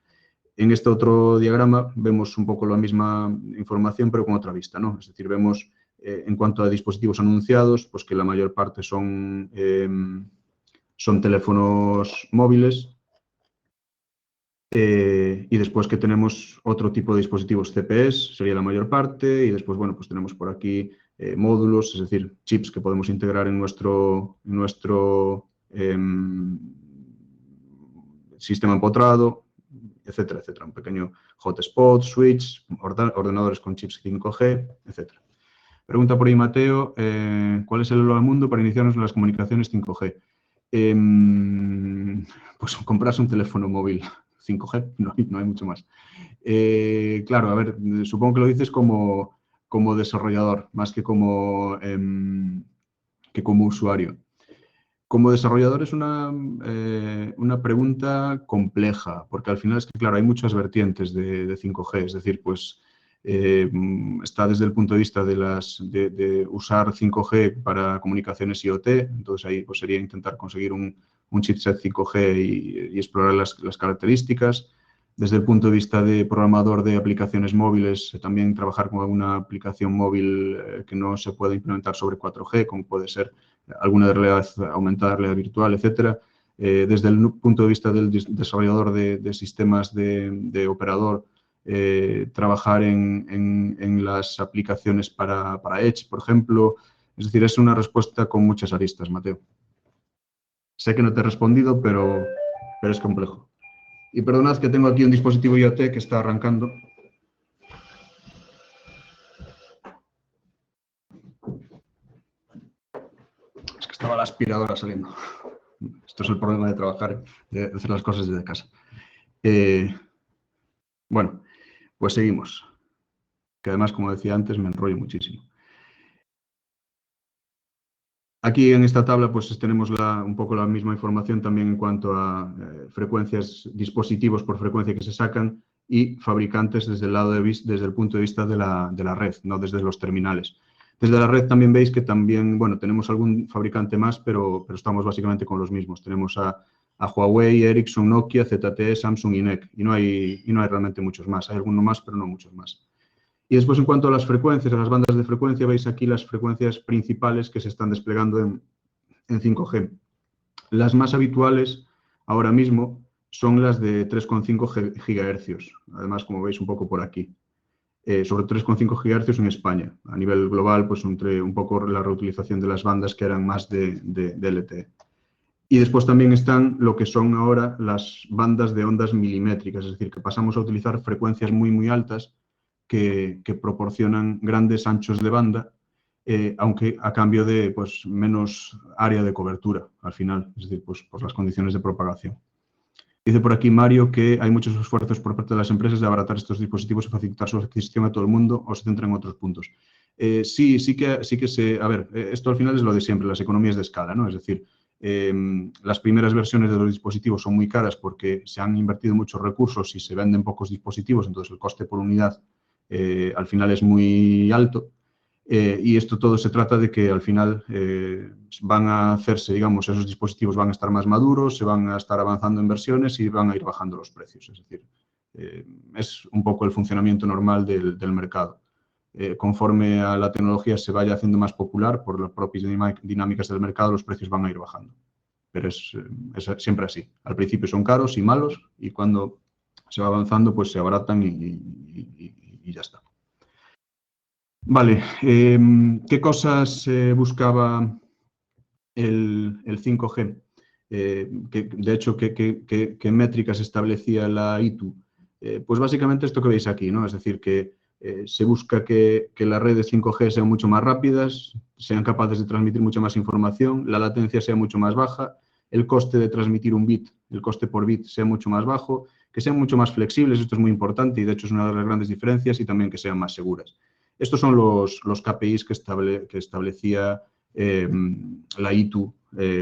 En este otro diagrama vemos un poco la misma información, pero con otra vista, ¿no? Es decir, vemos en cuanto a dispositivos anunciados, pues que la mayor parte son teléfonos móviles. Y después que tenemos otro tipo de dispositivos CPEs, sería la mayor parte, y después, bueno, pues tenemos por aquí módulos, es decir, chips que podemos integrar en nuestro sistema empotrado, etcétera, etcétera. Un pequeño hotspot, switch, ordenadores con chips 5G, etcétera. Pregunta por ahí Mateo, ¿cuál es el oro al mundo para iniciarnos en las comunicaciones 5G? Pues comprarse un teléfono móvil 5G, no hay mucho más. Claro, a ver, supongo que lo dices como desarrollador, más que como usuario. Como desarrollador es una pregunta compleja, porque al final es que, claro, hay muchas vertientes de 5G, es decir, pues está desde el punto de vista de usar 5G para comunicaciones IoT, entonces ahí pues, sería intentar conseguir un chipset 5G y explorar las características. Desde el punto de vista de programador de aplicaciones móviles, también trabajar con alguna aplicación móvil que no se pueda implementar sobre 4G, como puede ser alguna de realidad aumentada, realidad virtual, etcétera. Desde el punto de vista del desarrollador de sistemas de operador, trabajar en las aplicaciones para Edge, por ejemplo. Es decir, es una respuesta con muchas aristas, Mateo. Sé que no te he respondido, pero es complejo. Y perdonad que tengo aquí un dispositivo IoT que está arrancando. Es que estaba la aspiradora saliendo. Esto es el problema de trabajar, de hacer las cosas desde casa. Bueno, pues seguimos. Que además, como decía antes, me enrollo muchísimo. Aquí en esta tabla pues tenemos un poco la misma información también en cuanto a frecuencias, dispositivos por frecuencia que se sacan y fabricantes desde el punto de vista de la red, no desde los terminales. Desde la red también veis que también, bueno, tenemos algún fabricante más, pero estamos básicamente con los mismos. Tenemos a Huawei, Ericsson, Nokia, ZTE, Samsung y NEC. Y no hay realmente muchos más. Hay alguno más, pero no muchos más. Y después, en cuanto a las frecuencias, a las bandas de frecuencia, veis aquí las frecuencias principales que se están desplegando en 5G. Las más habituales ahora mismo son las de 3,5 GHz. Además, como veis un poco por aquí. Sobre 3,5 GHz en España. A nivel global, pues entre un poco la reutilización de las bandas que eran más de LTE. Y después también están lo que son ahora las bandas de ondas milimétricas, es decir, que pasamos a utilizar frecuencias muy, muy altas que proporcionan grandes anchos de banda, aunque a cambio de pues, menos área de cobertura al final, es decir, pues, por las condiciones de propagación. Dice por aquí Mario que hay muchos esfuerzos por parte de las empresas de abaratar estos dispositivos y facilitar su adquisición a todo el mundo o se centran en otros puntos. Sí que se... A ver, esto al final es lo de siempre, las economías de escala, ¿no? Es decir, las primeras versiones de los dispositivos son muy caras porque se han invertido muchos recursos y se venden pocos dispositivos, entonces el coste por unidad al final es muy alto. Y esto todo se trata de que al final van a hacerse, digamos, esos dispositivos van a estar más maduros, se van a estar avanzando en versiones y van a ir bajando los precios. Es decir, es un poco el funcionamiento normal del mercado. Conforme a la tecnología se vaya haciendo más popular por las propias dinámicas del mercado, los precios van a ir bajando. Pero es siempre así. Al principio son caros y malos y cuando se va avanzando pues se abaratan y ya está. Vale, ¿qué cosas buscaba el 5G? De hecho, ¿qué métricas establecía la ITU? Pues básicamente esto que veis aquí, ¿no? Es decir, que se busca que las redes 5G sean mucho más rápidas, sean capaces de transmitir mucha más información, la latencia sea mucho más baja, el coste de transmitir un bit, el coste por bit sea mucho más bajo, que sean mucho más flexibles, esto es muy importante y de hecho es una de las grandes diferencias, y también que sean más seguras. Estos son los KPIs que establecía la ITU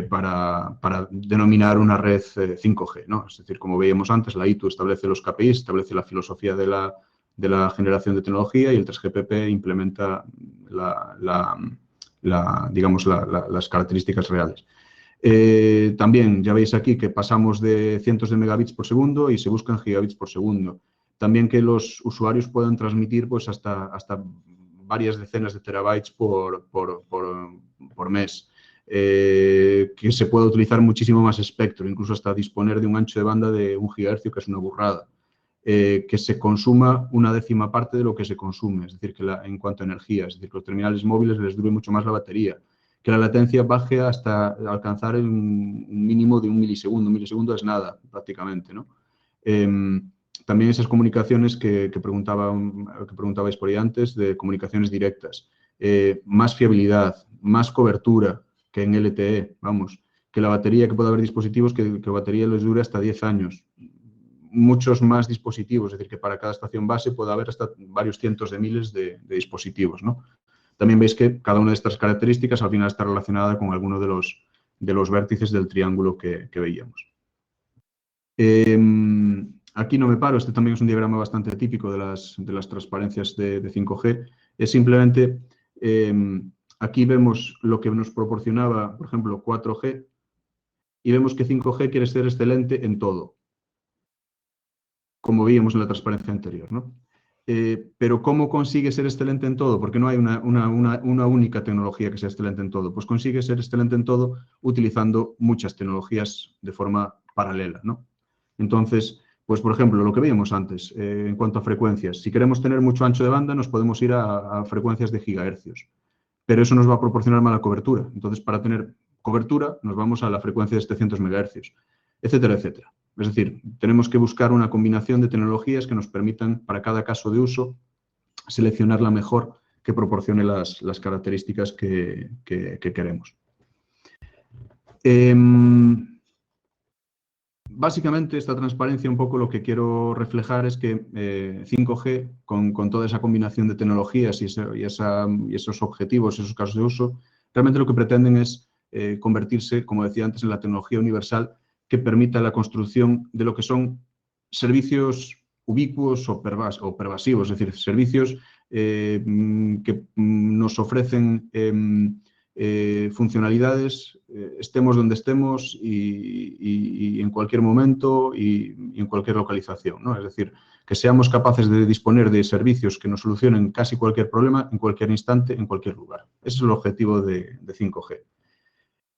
para denominar una red 5G, ¿no? Es decir, como veíamos antes, la ITU establece los KPIs, establece la filosofía de la generación de tecnología y el 3GPP implementa digamos, las características reales. También ya veis aquí que pasamos de cientos de megabits por segundo y se buscan gigabits por segundo. También que los usuarios puedan transmitir pues, hasta varias decenas de terabytes por mes. Que se pueda utilizar muchísimo más espectro, incluso hasta disponer de un ancho de banda de 1 GHz, que es una burrada. Que se consuma una décima parte de lo que se consume, es decir, que en cuanto a energía, es decir, que los terminales móviles les dure mucho más la batería, que la latencia baje hasta alcanzar un mínimo de 1 milisegundo. 1 milisegundo es nada, prácticamente, ¿no? También esas comunicaciones que preguntabais por ahí antes, de comunicaciones directas. Más fiabilidad, más cobertura que en LTE, vamos, que la batería, que puede haber dispositivos que la batería les dure hasta 10 años. Muchos más dispositivos, es decir, que para cada estación base puede haber hasta varios cientos de miles de dispositivos, ¿no? También veis que cada una de estas características al final está relacionada con alguno de los vértices del triángulo que veíamos. Aquí no me paro, este también es un diagrama bastante típico de las transparencias de 5G. Es simplemente, aquí vemos lo que nos proporcionaba, por ejemplo, 4G, y vemos que 5G quiere ser excelente en todo, como veíamos en la transparencia anterior, ¿no? Pero ¿cómo consigue ser excelente en todo? Porque no hay una única tecnología que sea excelente en todo. Pues consigue ser excelente en todo utilizando muchas tecnologías de forma paralela, ¿no? Entonces, pues por ejemplo, lo que veíamos antes, en cuanto a frecuencias. Si queremos tener mucho ancho de banda, nos podemos ir a frecuencias de gigahercios. Pero eso nos va a proporcionar mala cobertura. Entonces, para tener cobertura, nos vamos a la frecuencia de 700 MHz, etcétera, etcétera. Es decir, tenemos que buscar una combinación de tecnologías que nos permitan, para cada caso de uso, seleccionar la mejor que proporcione las características que queremos. Básicamente, esta transparencia, un poco lo que quiero reflejar es que 5G, con toda esa combinación de tecnologías y esos objetivos, esos casos de uso, realmente lo que pretenden es convertirse, como decía antes, en la tecnología universal que permita la construcción de lo que son servicios ubicuos o pervasivos, es decir, servicios que nos ofrecen funcionalidades, estemos donde estemos y en cualquier momento y en cualquier localización, ¿no? Es decir, que seamos capaces de disponer de servicios que nos solucionen casi cualquier problema, en cualquier instante, en cualquier lugar. Ese es el objetivo de 5G.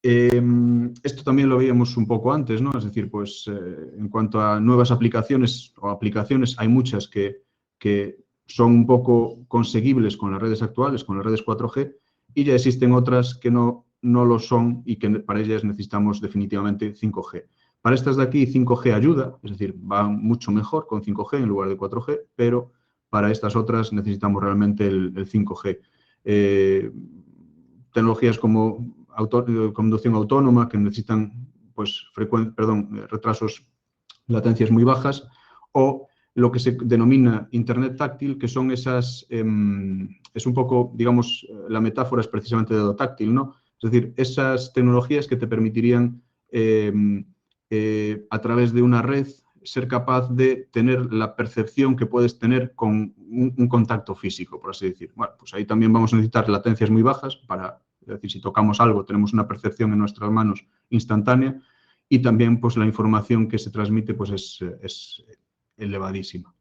Esto también lo veíamos un poco antes, ¿no? Es decir, pues en cuanto a nuevas aplicaciones hay muchas que son un poco conseguibles con las redes actuales, con las redes 4G, y ya existen otras que no lo son y que para ellas necesitamos definitivamente 5G. Para estas de aquí 5G ayuda, es decir, va mucho mejor con 5G en lugar de 4G, pero para estas otras necesitamos realmente el 5G. Tecnologías como conducción autónoma, que necesitan pues, retrasos, latencias muy bajas, o lo que se denomina Internet táctil, que son esas, es un poco, digamos, la metáfora es precisamente de lo táctil, ¿no? Es decir, esas tecnologías que te permitirían, a través de una red, ser capaz de tener la percepción que puedes tener con un contacto físico, por así decir. Bueno, pues ahí también vamos a necesitar latencias muy bajas para, es decir, si tocamos algo, tenemos una percepción en nuestras manos instantánea, y también pues la información que se transmite pues es elevadísima.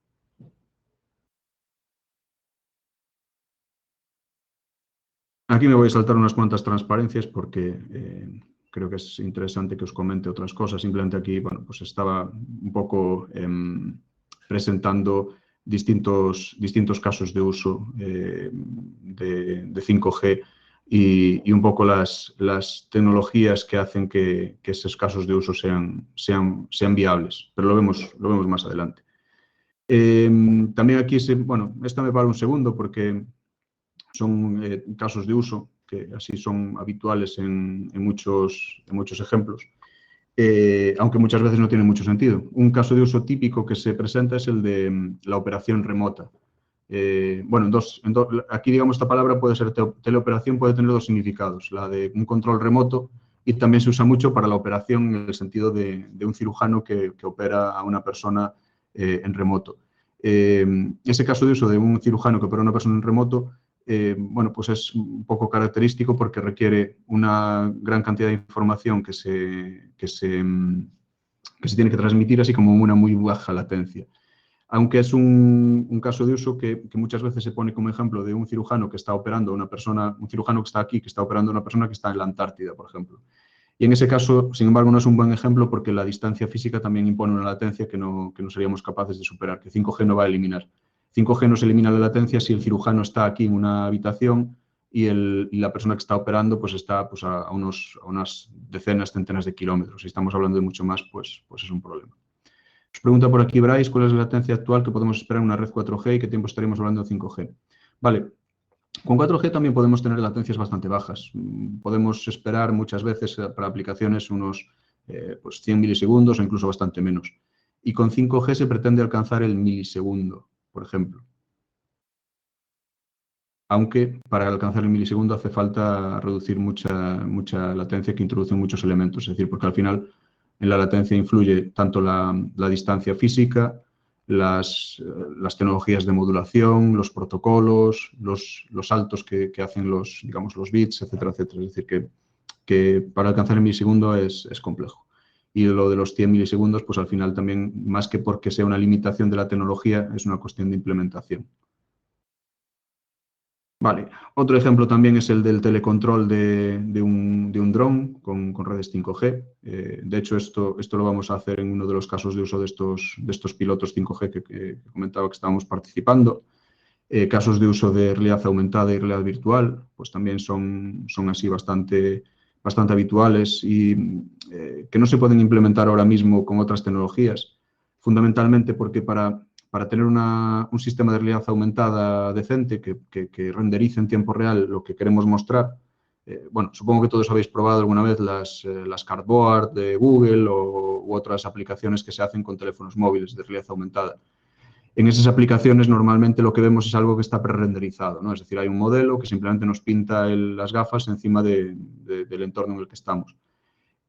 Aquí me voy a saltar unas cuantas transparencias porque creo que es interesante que os comente otras cosas. Simplemente aquí, bueno, pues estaba un poco presentando distintos casos de uso de 5G y un poco las tecnologías que hacen que esos casos de uso sean viables, pero lo vemos más adelante. También aquí, bueno, esta me para un segundo porque son casos de uso que así son habituales en muchos ejemplos, aunque muchas veces no tienen mucho sentido. Un caso de uso típico que se presenta es el de la operación remota. Bueno, aquí, digamos, esta palabra puede ser teleoperación, puede tener dos significados, la de un control remoto, y también se usa mucho para la operación en el sentido de un cirujano que opera a una persona en remoto. Ese caso de uso de un cirujano que opera a una persona en remoto bueno, pues es un poco característico porque requiere una gran cantidad de información que se tiene que transmitir, así como una muy baja latencia. Aunque es un caso de uso que muchas veces se pone como ejemplo de un cirujano que está operando a una persona, un cirujano que está aquí, que está operando a una persona que está en la Antártida, por ejemplo. Y en ese caso, sin embargo, no es un buen ejemplo porque la distancia física también impone una latencia que no seríamos capaces de superar, que 5G no va a eliminar. 5G no se elimina la latencia si el cirujano está aquí en una habitación y la persona que está operando pues está pues, a unas decenas, centenas de kilómetros. Si estamos hablando de mucho más, pues es un problema. Nos pregunta por aquí Bryce, ¿cuál es la latencia actual que podemos esperar en una red 4G y qué tiempo estaríamos hablando de 5G? Vale, con 4G también podemos tener latencias bastante bajas. Podemos esperar muchas veces para aplicaciones unos pues 100 milisegundos o incluso bastante menos. Y con 5G se pretende alcanzar el milisegundo, por ejemplo. Aunque para alcanzar el milisegundo hace falta reducir mucha latencia que introducen muchos elementos. Es decir, porque al final en la latencia influye tanto la distancia física, las tecnologías de modulación, los protocolos, los saltos que hacen los bits, etcétera, etcétera. Es decir, que para alcanzar el milisegundo es complejo. Y lo de los 100 milisegundos, pues al final también, más que porque sea una limitación de la tecnología, es una cuestión de implementación. Vale, otro ejemplo también es el del telecontrol de un dron con redes 5G. De hecho, esto lo vamos a hacer en uno de los casos de uso de estos pilotos 5G que comentaba que estábamos participando. Casos de uso de realidad aumentada y realidad virtual, pues también son así bastante habituales y que no se pueden implementar ahora mismo con otras tecnologías, fundamentalmente porque para tener un sistema de realidad aumentada decente que renderice en tiempo real lo que queremos mostrar, bueno, supongo que todos habéis probado alguna vez las cardboard de Google u otras aplicaciones que se hacen con teléfonos móviles de realidad aumentada. En esas aplicaciones normalmente lo que vemos es algo que está pre-renderizado, ¿no? Es decir, hay un modelo que simplemente nos pinta las gafas encima del entorno en el que estamos.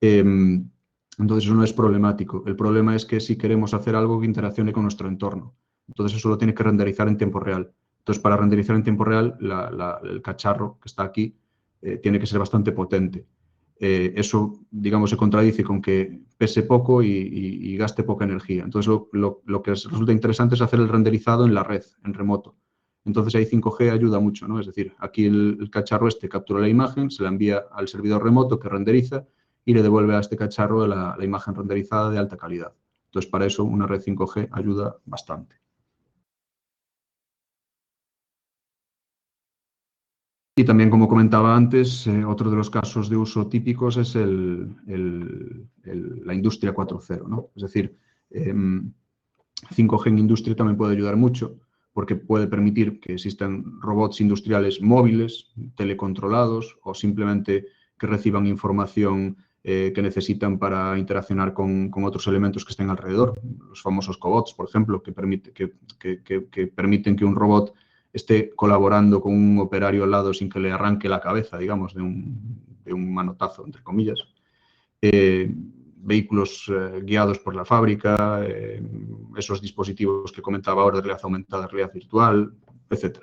Entonces eso no es problemático. El problema es que si queremos hacer algo que interaccione con nuestro entorno. Entonces eso lo tiene que renderizar en tiempo real. Entonces para renderizar en tiempo real el cacharro que está aquí tiene que ser bastante potente. Eso, digamos, se contradice con que pese poco y gaste poca energía. Entonces lo que resulta interesante es hacer el renderizado en la red, en remoto. Entonces ahí 5G ayuda mucho, ¿no? Es decir, aquí el cacharro captura la imagen, se la envía al servidor remoto que renderiza y le devuelve a este cacharro la imagen renderizada de alta calidad. Entonces, para eso una red 5G ayuda bastante. Y también, como comentaba antes, otro de los casos de uso típicos es la industria 4.0, ¿no? Es decir, 5G en industria también puede ayudar mucho porque puede permitir que existan robots industriales móviles, telecontrolados o simplemente que reciban información que necesitan para interaccionar con otros elementos que estén alrededor. Los famosos cobots, por ejemplo, que permiten que un robot esté colaborando con un operario al lado sin que le arranque la cabeza, digamos, de un manotazo, entre comillas. Vehículos guiados por la fábrica, esos dispositivos que comentaba ahora de realidad aumentada, realidad virtual, etc.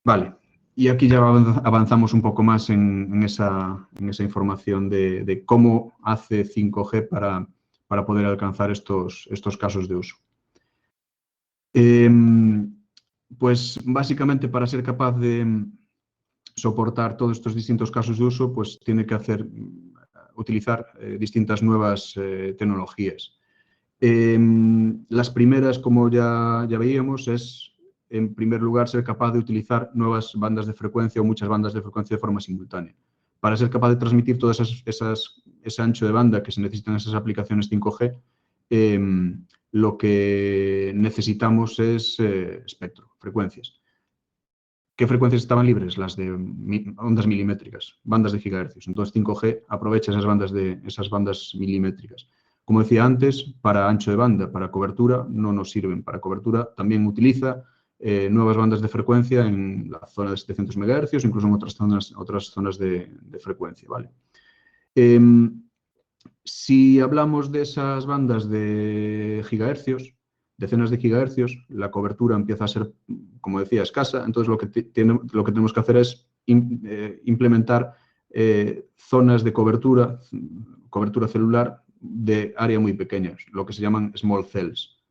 Vale, y aquí ya avanzamos un poco más en esa información de cómo hace 5G para poder alcanzar estos casos de uso. Pues básicamente para ser capaz de soportar todos estos distintos casos de uso, pues tiene que utilizar distintas nuevas tecnologías. Las primeras, como ya veíamos, es en primer lugar ser capaz de utilizar nuevas bandas de frecuencia o muchas bandas de frecuencia de forma simultánea. Para ser capaz de transmitir todo ese ancho de banda que se necesitan en esas aplicaciones 5G, lo que necesitamos es espectro, frecuencias. ¿Qué frecuencias estaban libres? Las de ondas milimétricas, bandas de gigahercios. Entonces 5G aprovecha esas bandas milimétricas. Como decía antes, para ancho de banda, para cobertura, no nos sirven. Para cobertura también utiliza nuevas bandas de frecuencia en la zona de 700 MHz, incluso en otras zonas de frecuencia. ¿Vale? Si hablamos de esas bandas de gigahercios, decenas de gigahercios, la cobertura empieza a ser, como decía, escasa. Entonces, lo que tenemos que hacer es implementar zonas de cobertura celular de área muy pequeña, lo que se llaman small cells.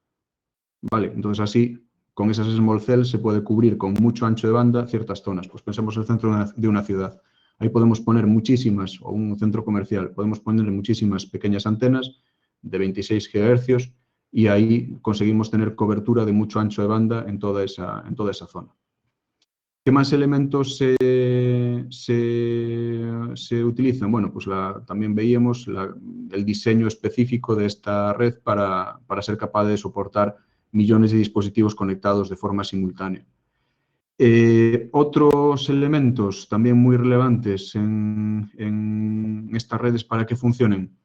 Vale, entonces así, con esas small cells se puede cubrir con mucho ancho de banda ciertas zonas. Pues pensemos en el centro de una ciudad. Ahí podemos poner muchísimas, o un centro comercial, podemos poner muchísimas pequeñas antenas de 26 GHz y ahí conseguimos tener cobertura de mucho ancho de banda en toda esa zona. ¿Qué más elementos se utilizan? Bueno, pues también veíamos el diseño específico de esta red para ser capaz de soportar millones de dispositivos conectados de forma simultánea. Otros elementos también muy relevantes en estas redes para que funcionen.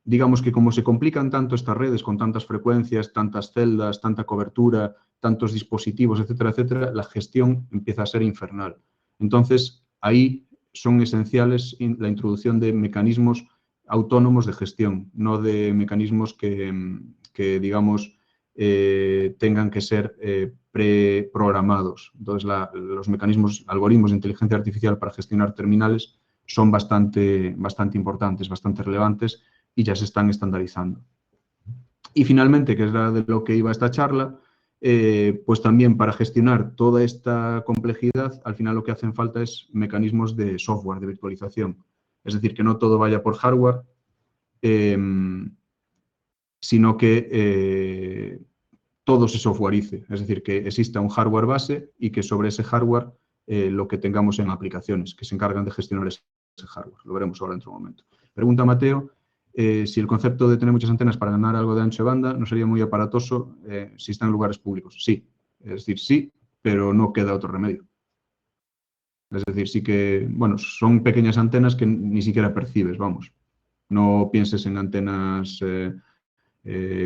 Digamos que como se complican tanto estas redes con tantas frecuencias, tantas celdas, tanta cobertura, tantos dispositivos, etcétera, etcétera, la gestión empieza a ser infernal. Entonces, ahí son esenciales la introducción de mecanismos autónomos de gestión, no de mecanismos que digamos, tengan que ser preprogramados. Entonces, los algoritmos de inteligencia artificial para gestionar terminales son bastante importantes, bastante relevantes y ya se están estandarizando. Y finalmente, que es de lo que iba esta charla, pues también para gestionar toda esta complejidad, al final lo que hacen falta es mecanismos de software, de virtualización. Es decir, que no todo vaya por hardware, sino que todo se softwareice. Es decir, que exista un hardware base y que sobre ese hardware lo que tengamos en aplicaciones que se encargan de gestionar ese hardware. Lo veremos ahora dentro de un momento. Pregunta Mateo. Si el concepto de tener muchas antenas para ganar algo de ancho de banda no sería muy aparatoso si está en lugares públicos. Sí, es decir, sí, pero no queda otro remedio. Es decir, sí que, bueno, son pequeñas antenas que ni siquiera percibes, vamos. No pienses en antenas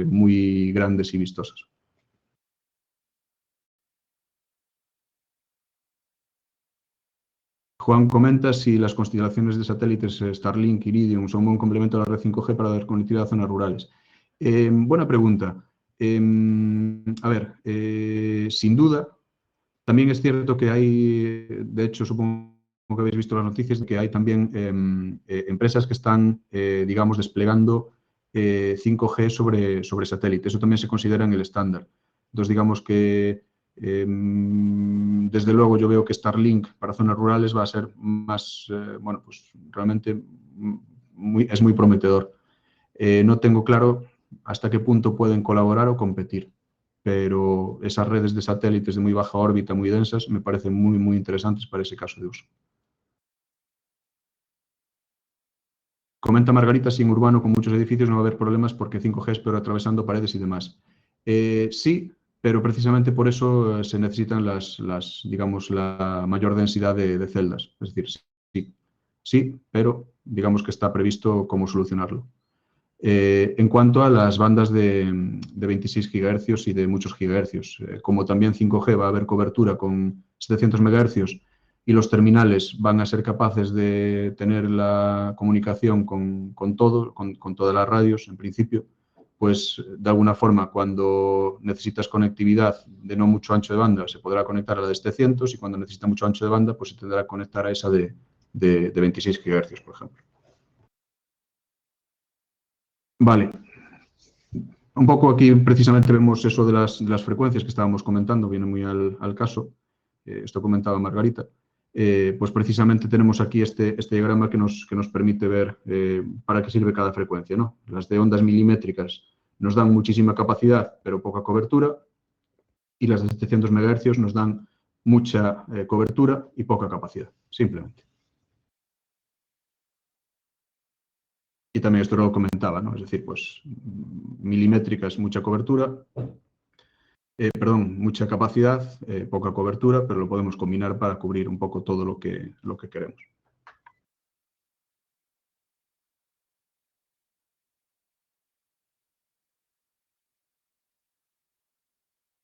muy grandes y vistosas. Juan comenta si las constelaciones de satélites Starlink, Iridium son un buen complemento a la red 5G para dar conectividad a zonas rurales. Buena pregunta. A ver, sin duda, también es cierto que hay, de hecho, supongo que habéis visto las noticias, de que hay también empresas que están, digamos, desplegando 5G sobre satélite. Eso también se considera en el estándar. Entonces, digamos que desde luego yo veo que Starlink para zonas rurales va a ser más, bueno, pues realmente es muy prometedor. No tengo claro hasta qué punto pueden colaborar o competir, pero esas redes de satélites de muy baja órbita, muy densas, me parecen muy, muy interesantes para ese caso de uso. Comenta Margarita, si en urbano con muchos edificios no va a haber problemas porque 5G es peor atravesando paredes y demás. Sí, pero precisamente por eso se necesitan digamos, la mayor densidad de celdas. Es decir, sí, pero digamos que está previsto cómo solucionarlo. En cuanto a las bandas de 26 GHz y de muchos gigahercios, como también 5G va a haber cobertura con 700 MHz y los terminales van a ser capaces de tener la comunicación con todas las radios, en principio, pues de alguna forma cuando necesitas conectividad de no mucho ancho de banda se podrá conectar a la de 700 y cuando necesita mucho ancho de banda pues se tendrá que conectar a esa de 26 GHz, por ejemplo. Vale. Un poco aquí precisamente vemos eso de las frecuencias que estábamos comentando, viene muy al caso. Esto comentaba Margarita. Pues precisamente tenemos aquí este diagrama que nos permite ver para qué sirve cada frecuencia, ¿no? Las de ondas milimétricas nos dan muchísima capacidad, pero poca cobertura, y las de 700 MHz nos dan mucha cobertura y poca capacidad, simplemente. Y también esto lo comentaba, ¿no? Es decir, pues milimétricas, mucha cobertura, mucha capacidad, poca cobertura, pero lo podemos combinar para cubrir un poco todo lo que queremos.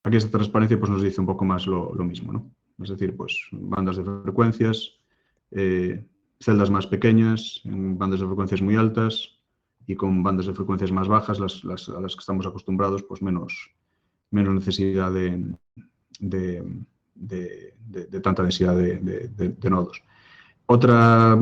Aquí esta transparencia pues, nos dice un poco más lo mismo, ¿no? Es decir, pues bandas de frecuencias, celdas más pequeñas, en bandas de frecuencias muy altas y con bandas de frecuencias más bajas, a las que estamos acostumbrados, pues menos menos necesidad de tanta densidad de nodos. Otra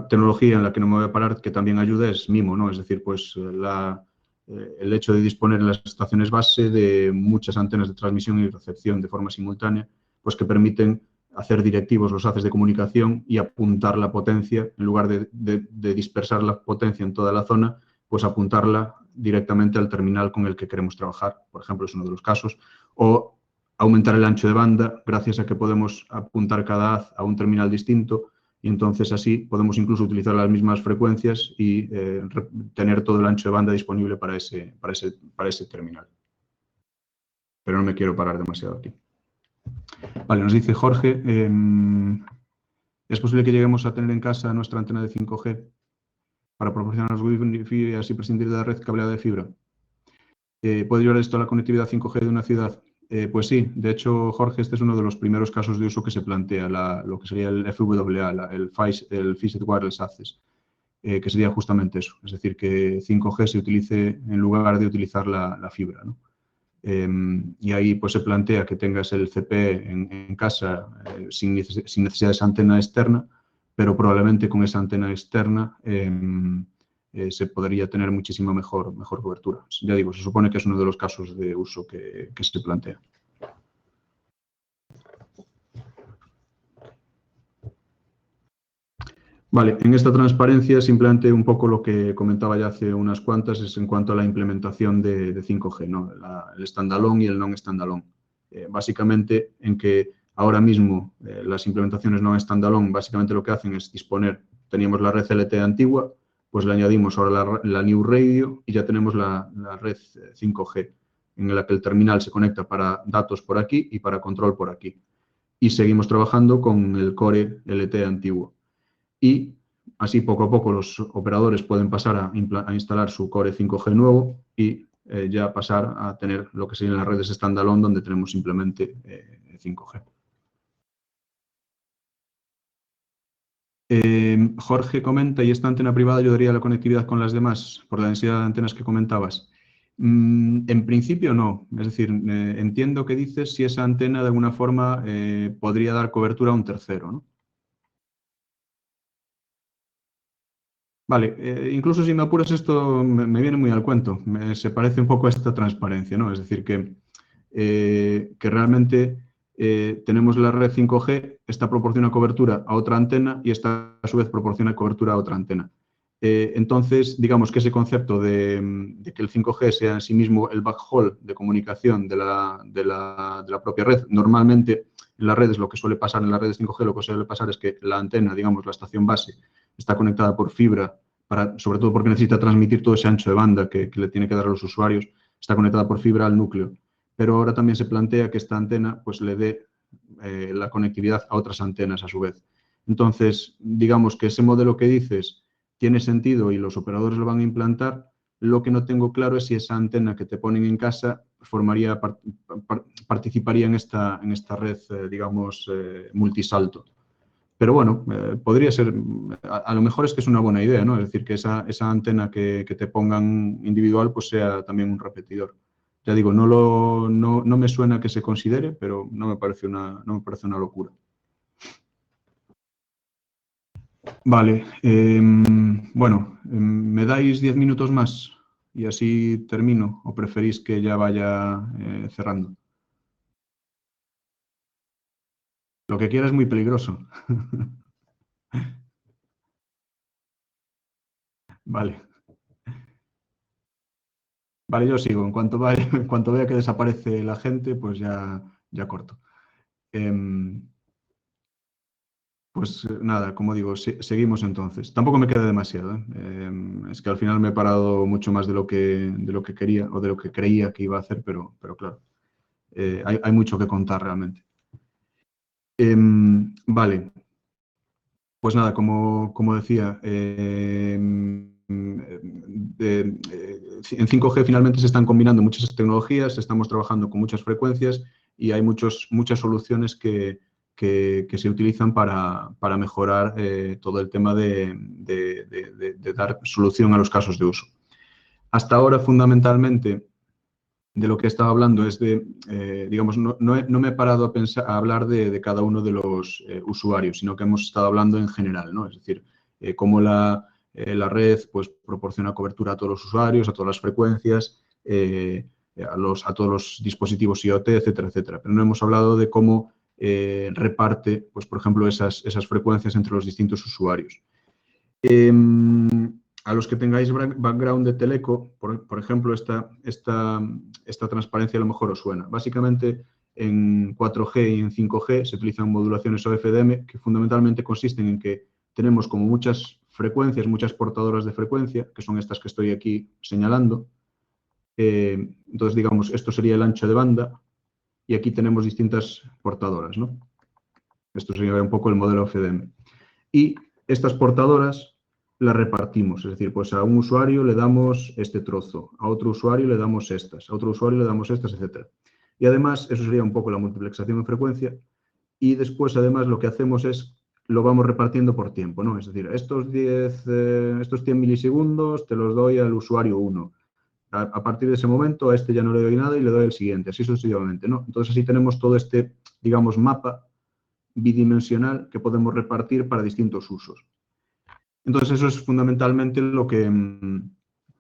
tecnología en la que no me voy a parar que también ayuda es MIMO, ¿no? Es decir, pues el hecho de disponer en las estaciones base de muchas antenas de transmisión y recepción de forma simultánea, pues que permiten hacer directivos los haces de comunicación y apuntar la potencia, en lugar de dispersar la potencia en toda la zona, pues apuntarla directamente al terminal con el que queremos trabajar, por ejemplo, es uno de los casos, o aumentar el ancho de banda gracias a que podemos apuntar cada haz a un terminal distinto y entonces así podemos incluso utilizar las mismas frecuencias y tener todo el ancho de banda disponible para ese terminal. Pero no me quiero parar demasiado aquí. Vale, nos dice Jorge, ¿es posible que lleguemos a tener en casa nuestra antena de 5G para proporcionar Wi-Fi y así prescindir de la red cableada de fibra? ¿Puede llevar esto a la conectividad 5G de una ciudad? Pues sí, de hecho, Jorge, este es uno de los primeros casos de uso que se plantea, lo que sería el FWA, el Fixed Wireless Access, que sería justamente eso, es decir, que 5G se utilice en lugar de utilizar la fibra, ¿no? Y ahí pues se plantea que tengas el CPE en casa sin necesidad de esa antena externa, pero probablemente con esa antena externa se podría tener muchísima mejor cobertura. Ya digo, se supone que es uno de los casos de uso que se plantea. Vale, en esta transparencia simplemente un poco lo que comentaba ya hace unas cuantas es en cuanto a la implementación de 5G, ¿no? El standalone y el non-standalone. Básicamente en que ahora mismo las implementaciones non-standalone básicamente lo que hacen es disponer, teníamos la red LTE antigua, pues le añadimos ahora la New Radio y ya tenemos la red 5G, en la que el terminal se conecta para datos por aquí y para control por aquí. Y seguimos trabajando con el core LTE antiguo. Y así poco a poco los operadores pueden pasar a instalar su core 5G nuevo y ya pasar a tener lo que serían las redes standalone donde tenemos simplemente 5G. Jorge comenta, ¿y esta antena privada ayudaría a la conectividad con las demás por la densidad de antenas que comentabas? En principio no, es decir, entiendo que dices si esa antena de alguna forma podría dar cobertura a un tercero, ¿no? Vale, incluso si me apuras esto me viene muy al cuento, se parece un poco a esta transparencia, ¿no? Es decir, que realmente tenemos la red 5G, esta proporciona cobertura a otra antena y esta a su vez proporciona cobertura a otra antena. Entonces, digamos que ese concepto de que el 5G sea en sí mismo el backhaul de comunicación de la propia red, normalmente en las redes lo que suele pasar, en las redes 5G lo que suele pasar es que la antena, digamos, la estación base, está conectada por fibra, sobre todo porque necesita transmitir todo ese ancho de banda que le tiene que dar a los usuarios, está conectada por fibra al núcleo. Pero ahora también se plantea que esta antena pues, le dé la conectividad a otras antenas a su vez. Entonces, digamos que ese modelo que dices tiene sentido y los operadores lo van a implantar. Lo que no tengo claro es si esa antena que te ponen en casa participaría en esta red, digamos, multisalto. Pero bueno, podría ser, a lo mejor es que es una buena idea, ¿no? Es decir, que esa antena que te pongan individual pues sea también un repetidor. Ya digo, no me suena que se considere, pero no me parece una locura. Vale, bueno, ¿me dais 10 minutos más y así termino o preferís que ya vaya cerrando? Lo que quiera es muy peligroso. Vale. Vale, yo sigo. En cuanto vea que desaparece la gente, pues ya corto. Pues nada, como digo, seguimos entonces. Tampoco me queda demasiado, ¿eh? Es que al final me he parado mucho más de lo que quería o de lo que creía que iba a hacer, pero claro, hay mucho que contar realmente. Vale, pues nada, como decía, en 5G finalmente se están combinando muchas tecnologías, estamos trabajando con muchas frecuencias y hay muchas soluciones que se utilizan para mejorar todo el tema de dar solución a los casos de uso. Hasta ahora, fundamentalmente, lo que estaba hablando es de, digamos, no me he parado a hablar de cada uno de los usuarios, sino que hemos estado hablando en general, ¿no? Es decir, cómo la red pues, proporciona cobertura a todos los usuarios, a todas las frecuencias, a todos los dispositivos IoT, etcétera, etcétera. Pero no hemos hablado de cómo reparte, pues, por ejemplo, esas frecuencias entre los distintos usuarios. A los que tengáis background de teleco, por ejemplo, esta transparencia a lo mejor os suena. Básicamente, en 4G y en 5G se utilizan modulaciones OFDM que fundamentalmente consisten en que tenemos como muchas frecuencias, muchas portadoras de frecuencia, que son estas que estoy aquí señalando. Entonces, digamos, esto sería el ancho de banda y aquí tenemos distintas portadoras, ¿no? Esto sería un poco el modelo OFDM. Y estas portadoras las repartimos, es decir, pues a un usuario le damos este trozo, a otro usuario le damos estas, a otro usuario le damos estas, etc. Y además, eso sería un poco la multiplexación en frecuencia, y después, además, lo que hacemos es, lo vamos repartiendo por tiempo, ¿no? Es decir, estos 100 milisegundos te los doy al usuario 1. A partir de ese momento, a este ya no le doy nada y le doy el siguiente, así sucesivamente, ¿no? Entonces, así tenemos todo este, digamos, mapa bidimensional que podemos repartir para distintos usos. Entonces, eso es fundamentalmente lo que,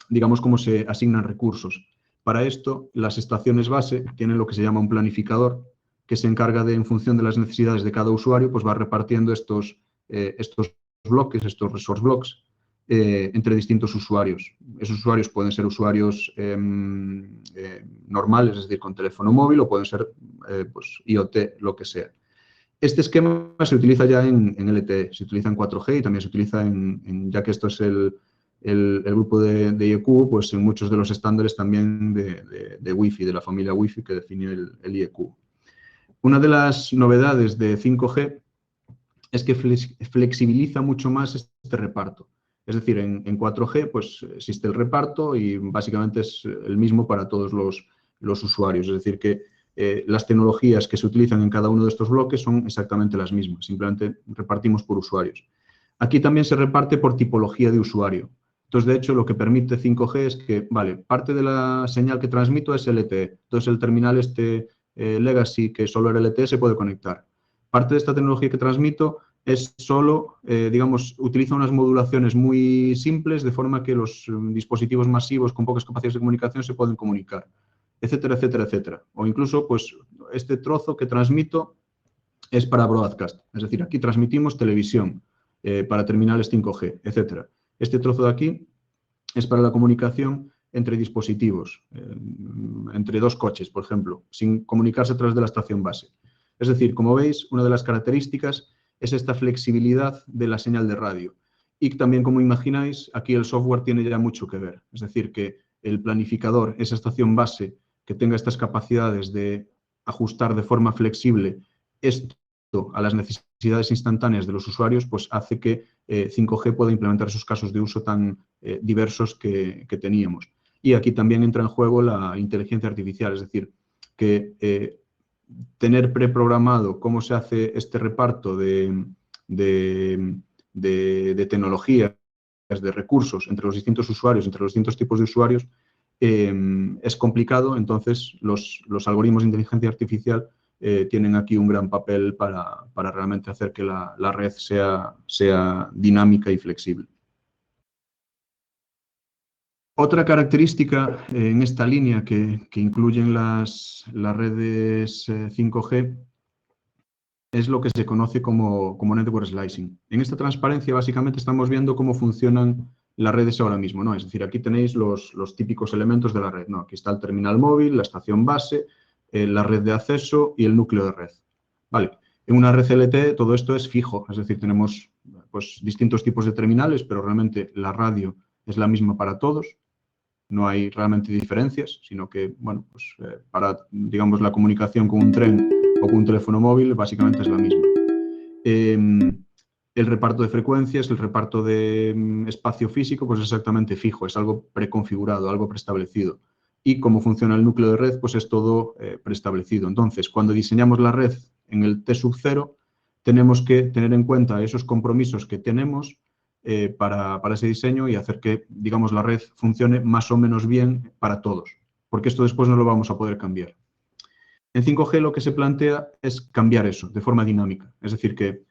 digamos, cómo se asignan recursos. Para esto, las estaciones base tienen lo que se llama un planificador, que se encarga de, en función de las necesidades de cada usuario, pues va repartiendo estos bloques, estos resource blocks, entre distintos usuarios. Esos usuarios pueden ser usuarios normales, es decir, con teléfono móvil, o pueden ser pues, IoT, lo que sea. Este esquema se utiliza ya en LTE, se utiliza en 4G y también se utiliza ya que esto es el grupo de IEQ, pues en muchos de los estándares también de Wi-Fi, de la familia Wi-Fi que define el IEQ. Una de las novedades de 5G es que flexibiliza mucho más este reparto. Es decir, en 4G pues existe el reparto y básicamente es el mismo para todos los usuarios. Es decir, que las tecnologías que se utilizan en cada uno de estos bloques son exactamente las mismas, simplemente repartimos por usuarios. Aquí también se reparte por tipología de usuario. Entonces, de hecho, lo que permite 5G es que, vale, parte de la señal que transmito es LTE, entonces el terminal Legacy, que solo era LTE, se puede conectar. Parte de esta tecnología que transmito es solo, digamos, utiliza unas modulaciones muy simples, de forma que los dispositivos masivos con pocas capacidades de comunicación se pueden comunicar, etcétera, etcétera, etcétera. O incluso, pues, este trozo que transmito es para broadcast. Es decir, aquí transmitimos televisión para terminales 5G, etcétera. Este trozo de aquí es para la comunicación entre dispositivos, entre dos coches, por ejemplo, sin comunicarse a través de la estación base. Es decir, como veis, una de las características es esta flexibilidad de la señal de radio. Y también, como imagináis, aquí el software tiene ya mucho que ver. Es decir, que el planificador, esa estación base, que tenga estas capacidades de ajustar de forma flexible esto a las necesidades instantáneas de los usuarios, pues hace que 5G pueda implementar esos casos de uso tan diversos que teníamos. Y aquí también entra en juego la inteligencia artificial, es decir, que tener preprogramado cómo se hace este reparto de tecnologías, de recursos entre los distintos usuarios, entre los distintos tipos de usuarios, es complicado. Entonces los algoritmos de inteligencia artificial tienen aquí un gran papel para realmente hacer que la red sea dinámica y flexible. Otra característica en esta línea que incluyen las redes 5G es lo que se conoce como network slicing. En esta transparencia básicamente estamos viendo cómo funcionan las redes ahora mismo, ¿no? Es decir, aquí tenéis los típicos elementos de la red, ¿no? Aquí está el terminal móvil, la estación base, la red de acceso y el núcleo de red. Vale, en una red LTE todo esto es fijo, es decir, tenemos pues, distintos tipos de terminales, pero realmente la radio es la misma para todos. No hay realmente diferencias, sino que, bueno, pues para, digamos, la comunicación con un tren o con un teléfono móvil, básicamente es la misma. El reparto de frecuencias, el reparto de espacio físico, pues es exactamente fijo, es algo preconfigurado, algo preestablecido. Y cómo funciona el núcleo de red, pues es todo preestablecido. Entonces, cuando diseñamos la red en el T sub 0, tenemos que tener en cuenta esos compromisos que tenemos para ese diseño y hacer que, digamos, la red funcione más o menos bien para todos. porque esto después no lo vamos a poder cambiar. En 5G lo que se plantea es cambiar eso de forma dinámica, es decir, que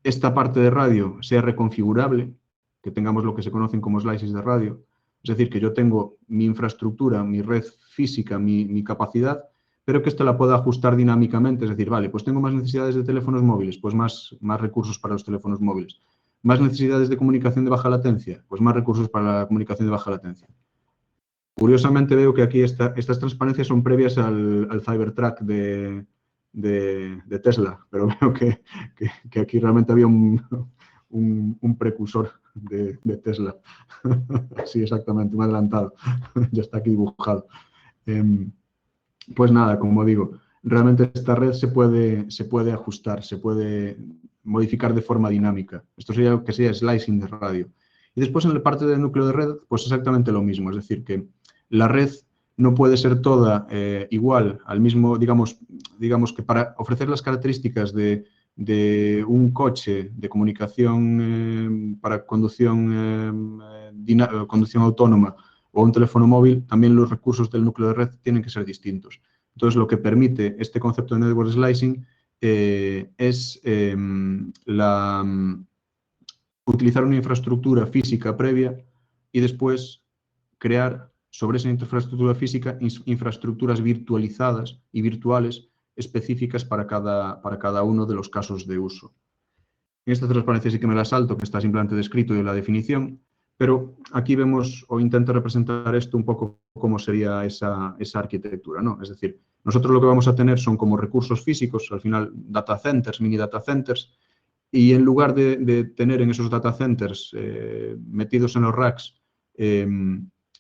esta parte de radio sea reconfigurable, que tengamos lo que se conocen como slices de radio, es decir, que yo tengo mi infraestructura, mi red física, mi capacidad, pero que esto la pueda ajustar dinámicamente, es decir, vale, pues tengo más necesidades de teléfonos móviles, pues más recursos para los teléfonos móviles. Más necesidades de comunicación de baja latencia, pues más recursos para la comunicación de baja latencia. Curiosamente veo que aquí estas transparencias son previas al Cybertruck de Tesla, pero veo que aquí realmente había un precursor de Tesla. Sí, exactamente, un adelantado. Ya está aquí dibujado. Pues nada, como digo, realmente esta red se puede ajustar, se puede modificar de forma dinámica. Esto sería lo que sería slicing de radio. Y después en la parte del núcleo de red, pues exactamente lo mismo. Es decir, que la red no puede ser toda igual al mismo, digamos que para ofrecer las características de un coche de comunicación para conducción autónoma o un teléfono móvil, también los recursos del núcleo de red tienen que ser distintos. Entonces, lo que permite este concepto de network slicing es utilizar una infraestructura física previa y después crear sobre esa infraestructura física infraestructuras virtualizadas y virtuales específicas para cada uno de los casos de uso. En esta transparencia sí que me la salto, que está simplemente descrito y la definición, pero aquí vemos o intento representar esto un poco cómo sería esa arquitectura, ¿no? Es decir, nosotros lo que vamos a tener son como recursos físicos, al final data centers, mini data centers, y en lugar de tener en esos data centers metidos en los racks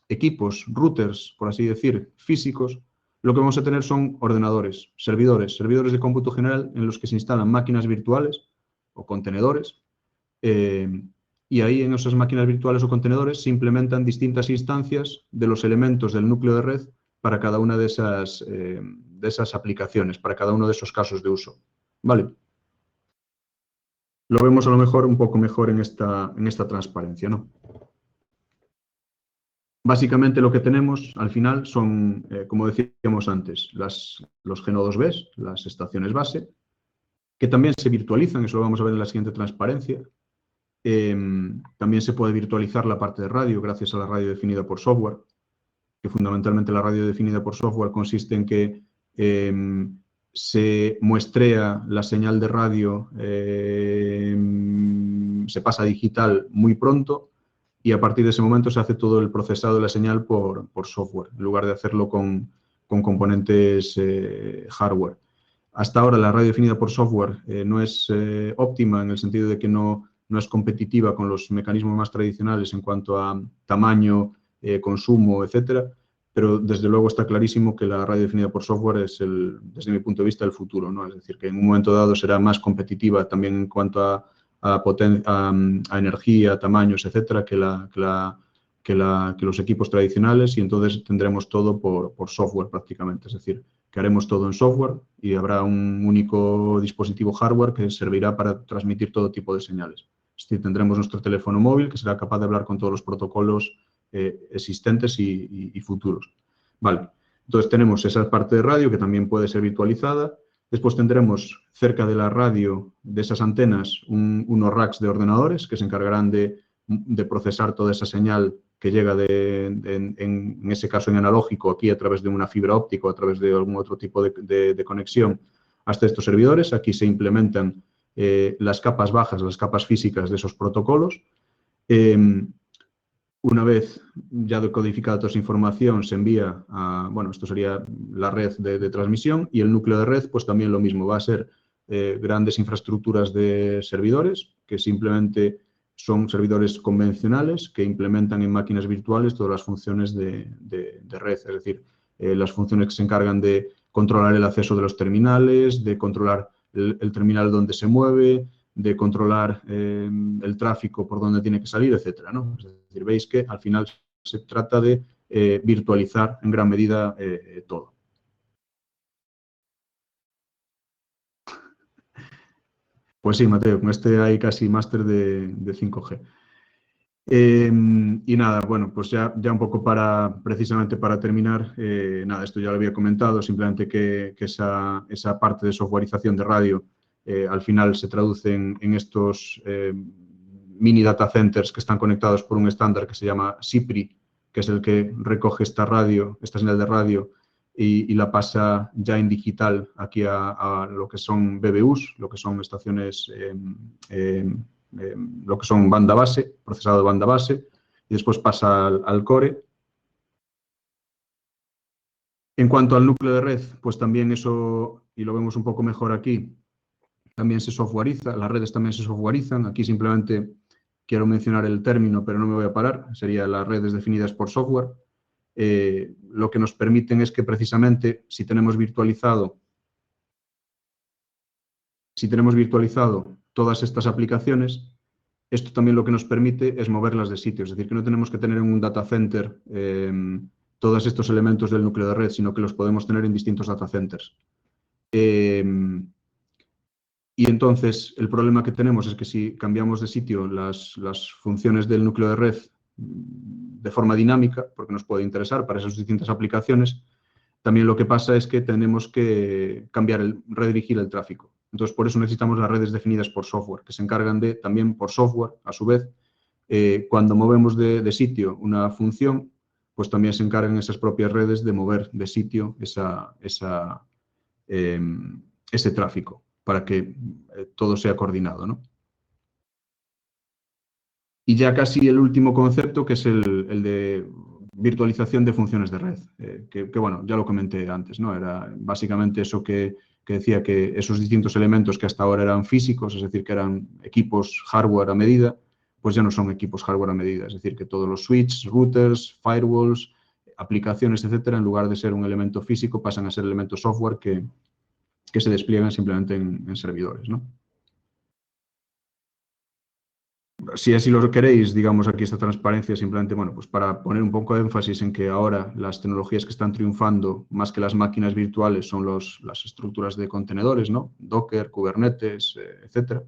equipos, routers, por así decir, físicos, lo que vamos a tener son ordenadores, servidores de cómputo general en los que se instalan máquinas virtuales o contenedores, y ahí en esas máquinas virtuales o contenedores se implementan distintas instancias de los elementos del núcleo de red para cada una de esas aplicaciones, para cada uno de esos casos de uso. ¿Vale? Lo vemos a lo mejor un poco mejor en esta transparencia, ¿no? Básicamente lo que tenemos al final son, como decíamos antes, los G2Bs, las estaciones base, que también se virtualizan, eso lo vamos a ver en la siguiente transparencia. También se puede virtualizar la parte de radio gracias a la radio definida por software, que fundamentalmente la radio definida por software consiste en que se muestrea la señal de radio, se pasa a digital muy pronto y a partir de ese momento se hace todo el procesado de la señal por software, en lugar de hacerlo con componentes hardware. Hasta ahora la radio definida por software no es óptima en el sentido de que no es competitiva con los mecanismos más tradicionales en cuanto a tamaño, consumo, etcétera, pero desde luego está clarísimo que la radio definida por software es, desde mi punto de vista, el futuro, ¿no? Es decir, que en un momento dado será más competitiva también en cuanto a energía, tamaños, etcétera, que los equipos tradicionales, y entonces tendremos todo por software prácticamente, es decir, que haremos todo en software y habrá un único dispositivo hardware que servirá para transmitir todo tipo de señales. Es decir, tendremos nuestro teléfono móvil que será capaz de hablar con todos los protocolos existentes y futuros. Vale, entonces tenemos esa parte de radio que también puede ser virtualizada. Después tendremos cerca de la radio, de esas antenas, unos racks de ordenadores que se encargarán de procesar toda esa señal que llega en ese caso en analógico, aquí a través de una fibra óptica o a través de algún otro tipo de conexión hasta estos servidores. Aquí se implementan las capas bajas, las capas físicas de esos protocolos. Una vez ya decodificada toda esa información, se envía a, bueno, esto sería la red de transmisión, y el núcleo de red, pues también lo mismo, va a ser grandes infraestructuras de servidores, que simplemente son servidores convencionales que implementan en máquinas virtuales todas las funciones de red, es decir, las funciones que se encargan de controlar el acceso de los terminales, de controlar el terminal donde se mueve, de controlar el tráfico por donde tiene que salir, etcétera, ¿no? Es decir, veis que al final se trata de virtualizar en gran medida todo. Pues sí, Mateo, con este hay casi máster de 5G. Y nada, bueno, pues ya un poco precisamente para terminar, nada, esto ya lo había comentado, simplemente que esa parte de softwareización de radio al final se traduce en estos mini data centers que están conectados por un estándar que se llama SIPRI, que es el que recoge esta señal de radio y la pasa ya en digital aquí a lo que son BBUs, lo que son estaciones lo que son banda base, procesado de banda base, y después pasa al core. En cuanto al núcleo de red, pues también eso, y lo vemos un poco mejor aquí, también se softwareiza, las redes también se softwareizan. Aquí simplemente quiero mencionar el término, pero no me voy a parar, serían las redes definidas por software. Lo que nos permiten es que precisamente si tenemos virtualizado todas estas aplicaciones, esto también lo que nos permite es moverlas de sitio, es decir, que no tenemos que tener en un data center todos estos elementos del núcleo de red, sino que los podemos tener en distintos data centers. Y entonces el problema que tenemos es que si cambiamos de sitio las funciones del núcleo de red de forma dinámica, porque nos puede interesar para esas distintas aplicaciones, también lo que pasa es que tenemos que redirigir el tráfico. Entonces, por eso necesitamos las redes definidas por software, que se encargan de, también por software, a su vez, cuando movemos de sitio una función, pues también se encargan esas propias redes de mover de sitio ese tráfico, para que todo sea coordinado, ¿no? Y ya casi el último concepto, que es el de virtualización de funciones de red, que, bueno, ya lo comenté antes, ¿no? Era básicamente eso que decía que esos distintos elementos que hasta ahora eran físicos, es decir, que eran equipos hardware a medida, pues ya no son equipos hardware a medida, es decir, que todos los switches, routers, firewalls, aplicaciones, etcétera, en lugar de ser un elemento físico, pasan a ser elementos software que se despliegan simplemente en servidores, ¿no? Si así lo queréis, digamos aquí esta transparencia simplemente, bueno, pues para poner un poco de énfasis en que ahora las tecnologías que están triunfando más que las máquinas virtuales son las estructuras de contenedores, ¿no? Docker, Kubernetes, etcétera.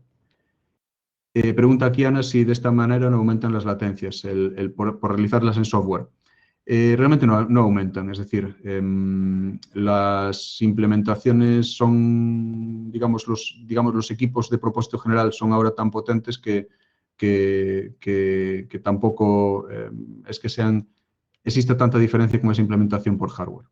Pregunta aquí Ana si de esta manera no aumentan las latencias por realizarlas en software. Realmente no aumentan, es decir, las implementaciones son, digamos, los equipos de propósito general son ahora tan potentes que tampoco es que exista tanta diferencia como esa implementación por hardware.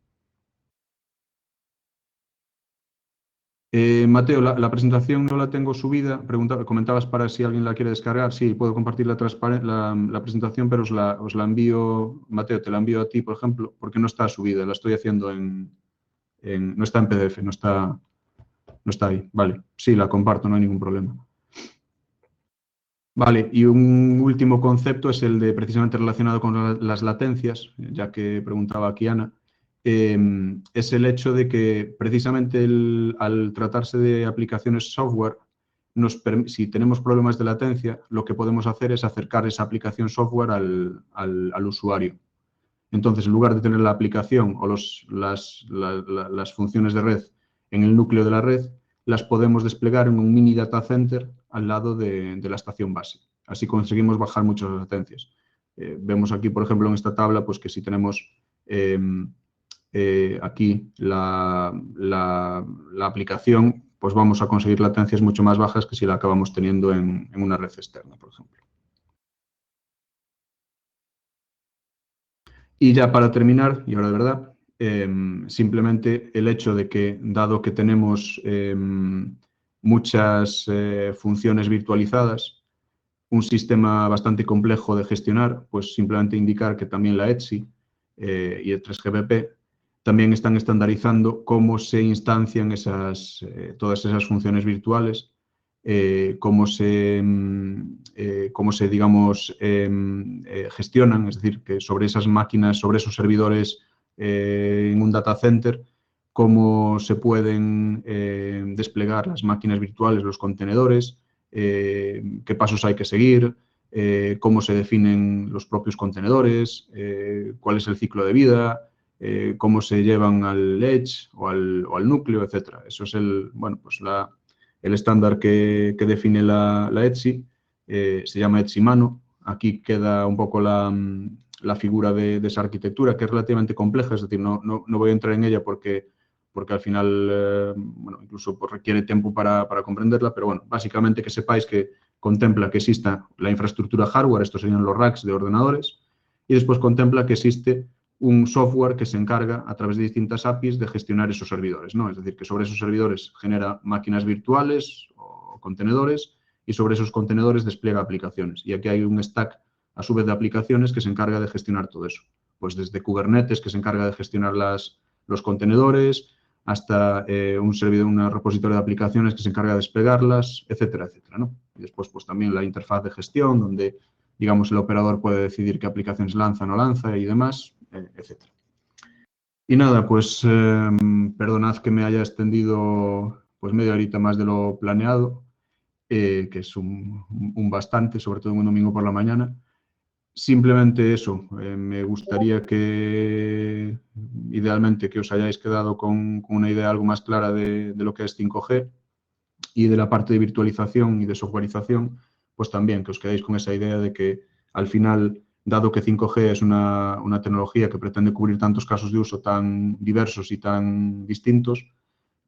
Mateo, la presentación no la tengo subida. Comentabas para si alguien la quiere descargar. Sí, puedo compartir la presentación, pero os la envío, Mateo, te la envío a ti, por ejemplo, porque no está subida. La estoy haciendo no está en PDF, no está ahí. Vale, sí, la comparto, no hay ningún problema. Vale, y un último concepto es el de precisamente relacionado con las latencias, ya que preguntaba aquí Ana. Es el hecho de que precisamente al tratarse de aplicaciones software, si tenemos problemas de latencia, lo que podemos hacer es acercar esa aplicación software al usuario. Entonces, en lugar de tener la aplicación o las funciones de red en el núcleo de la red, las podemos desplegar en un mini data center al lado de la estación base. Así conseguimos bajar muchas latencias. Vemos aquí, por ejemplo, en esta tabla, pues que si tenemos aquí la aplicación, pues vamos a conseguir latencias mucho más bajas que si la acabamos teniendo en una red externa, por ejemplo. Y ya para terminar, y ahora de verdad, simplemente el hecho de que, dado que tenemos muchas funciones virtualizadas, un sistema bastante complejo de gestionar, pues simplemente indicar que también la ETSI y el 3GPP también están estandarizando cómo se instancian todas esas funciones virtuales, cómo se digamos, gestionan, es decir, que sobre esas máquinas, sobre esos servidores en un data center, cómo se pueden desplegar las máquinas virtuales, los contenedores, qué pasos hay que seguir, cómo se definen los propios contenedores, cuál es el ciclo de vida, cómo se llevan al edge o al núcleo, etc. Eso es el estándar que define la ETSI, se llama ETSI Mano, aquí queda un poco la figura de esa arquitectura, que es relativamente compleja, es decir, no voy a entrar en ella porque al final, bueno, incluso pues, requiere tiempo para comprenderla, pero bueno, básicamente que sepáis que contempla que exista la infraestructura hardware, estos serían los racks de ordenadores, y después contempla que existe un software que se encarga a través de distintas APIs de gestionar esos servidores, ¿no? Es decir, que sobre esos servidores genera máquinas virtuales o contenedores y sobre esos contenedores despliega aplicaciones. Y aquí hay un stack, a su vez, de aplicaciones que se encarga de gestionar todo eso. Pues desde Kubernetes, que se encarga de gestionar los contenedores, hasta un servidor, un repositorio de aplicaciones que se encarga de desplegarlas, etcétera, etcétera, ¿no? Y después, pues también la interfaz de gestión, donde, digamos, el operador puede decidir qué aplicaciones lanza o no lanza y demás, etcétera. Y nada, pues perdonad que me haya extendido pues media horita más de lo planeado, que es un bastante, sobre todo un domingo por la mañana. Simplemente eso, me gustaría que, idealmente, que os hayáis quedado con una idea algo más clara de lo que es 5G y de la parte de virtualización y de softwareización, pues también que os quedéis con esa idea de que al final, dado que 5G es una tecnología que pretende cubrir tantos casos de uso tan diversos y tan distintos,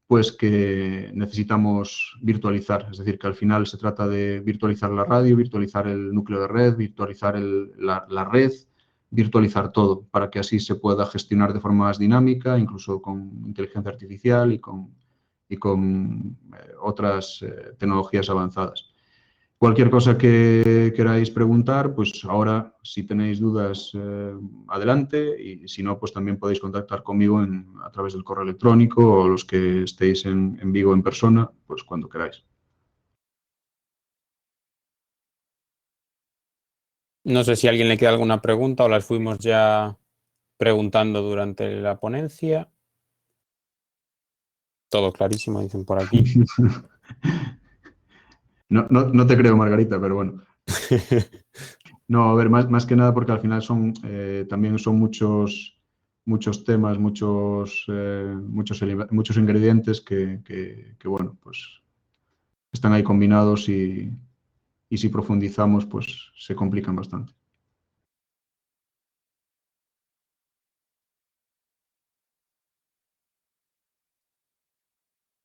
pues que necesitamos virtualizar. Es decir, que al final se trata de virtualizar la radio, virtualizar el núcleo de red, virtualizar la red, virtualizar todo, para que así se pueda gestionar de forma más dinámica, incluso con inteligencia artificial y con otras tecnologías avanzadas. Cualquier cosa que queráis preguntar, pues ahora si tenéis dudas, adelante, y si no, pues también podéis contactar conmigo a través del correo electrónico o los que estéis en Vigo en persona, pues cuando queráis. No sé si a alguien le queda alguna pregunta o las fuimos ya preguntando durante la ponencia. Todo clarísimo, dicen por aquí. No te creo, Margarita, pero bueno. No, a ver, más que nada porque al final también son muchos temas, muchos ingredientes que, bueno, pues están ahí combinados y si profundizamos, pues se complican bastante.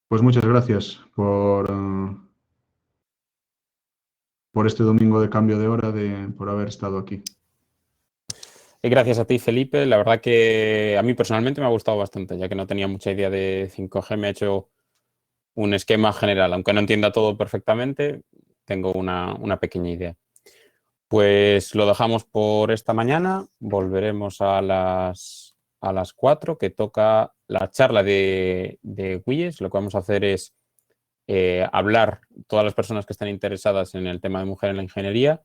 Pues muchas gracias por este domingo de cambio de hora, por haber estado aquí. Gracias a ti, Felipe. La verdad que a mí personalmente me ha gustado bastante, ya que no tenía mucha idea de 5G. Me ha hecho un esquema general. Aunque no entienda todo perfectamente, tengo una pequeña idea. Pues lo dejamos por esta mañana. Volveremos a las 4, que toca la charla de WIES. Lo que vamos a hacer es hablar, todas las personas que estén interesadas en el tema de mujer en la ingeniería,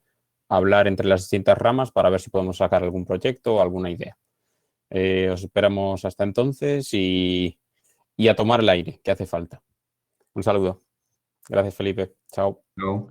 hablar entre las distintas ramas para ver si podemos sacar algún proyecto o alguna idea. Os esperamos hasta entonces y a tomar el aire, que hace falta. Un saludo. Gracias, Felipe. Chao. No.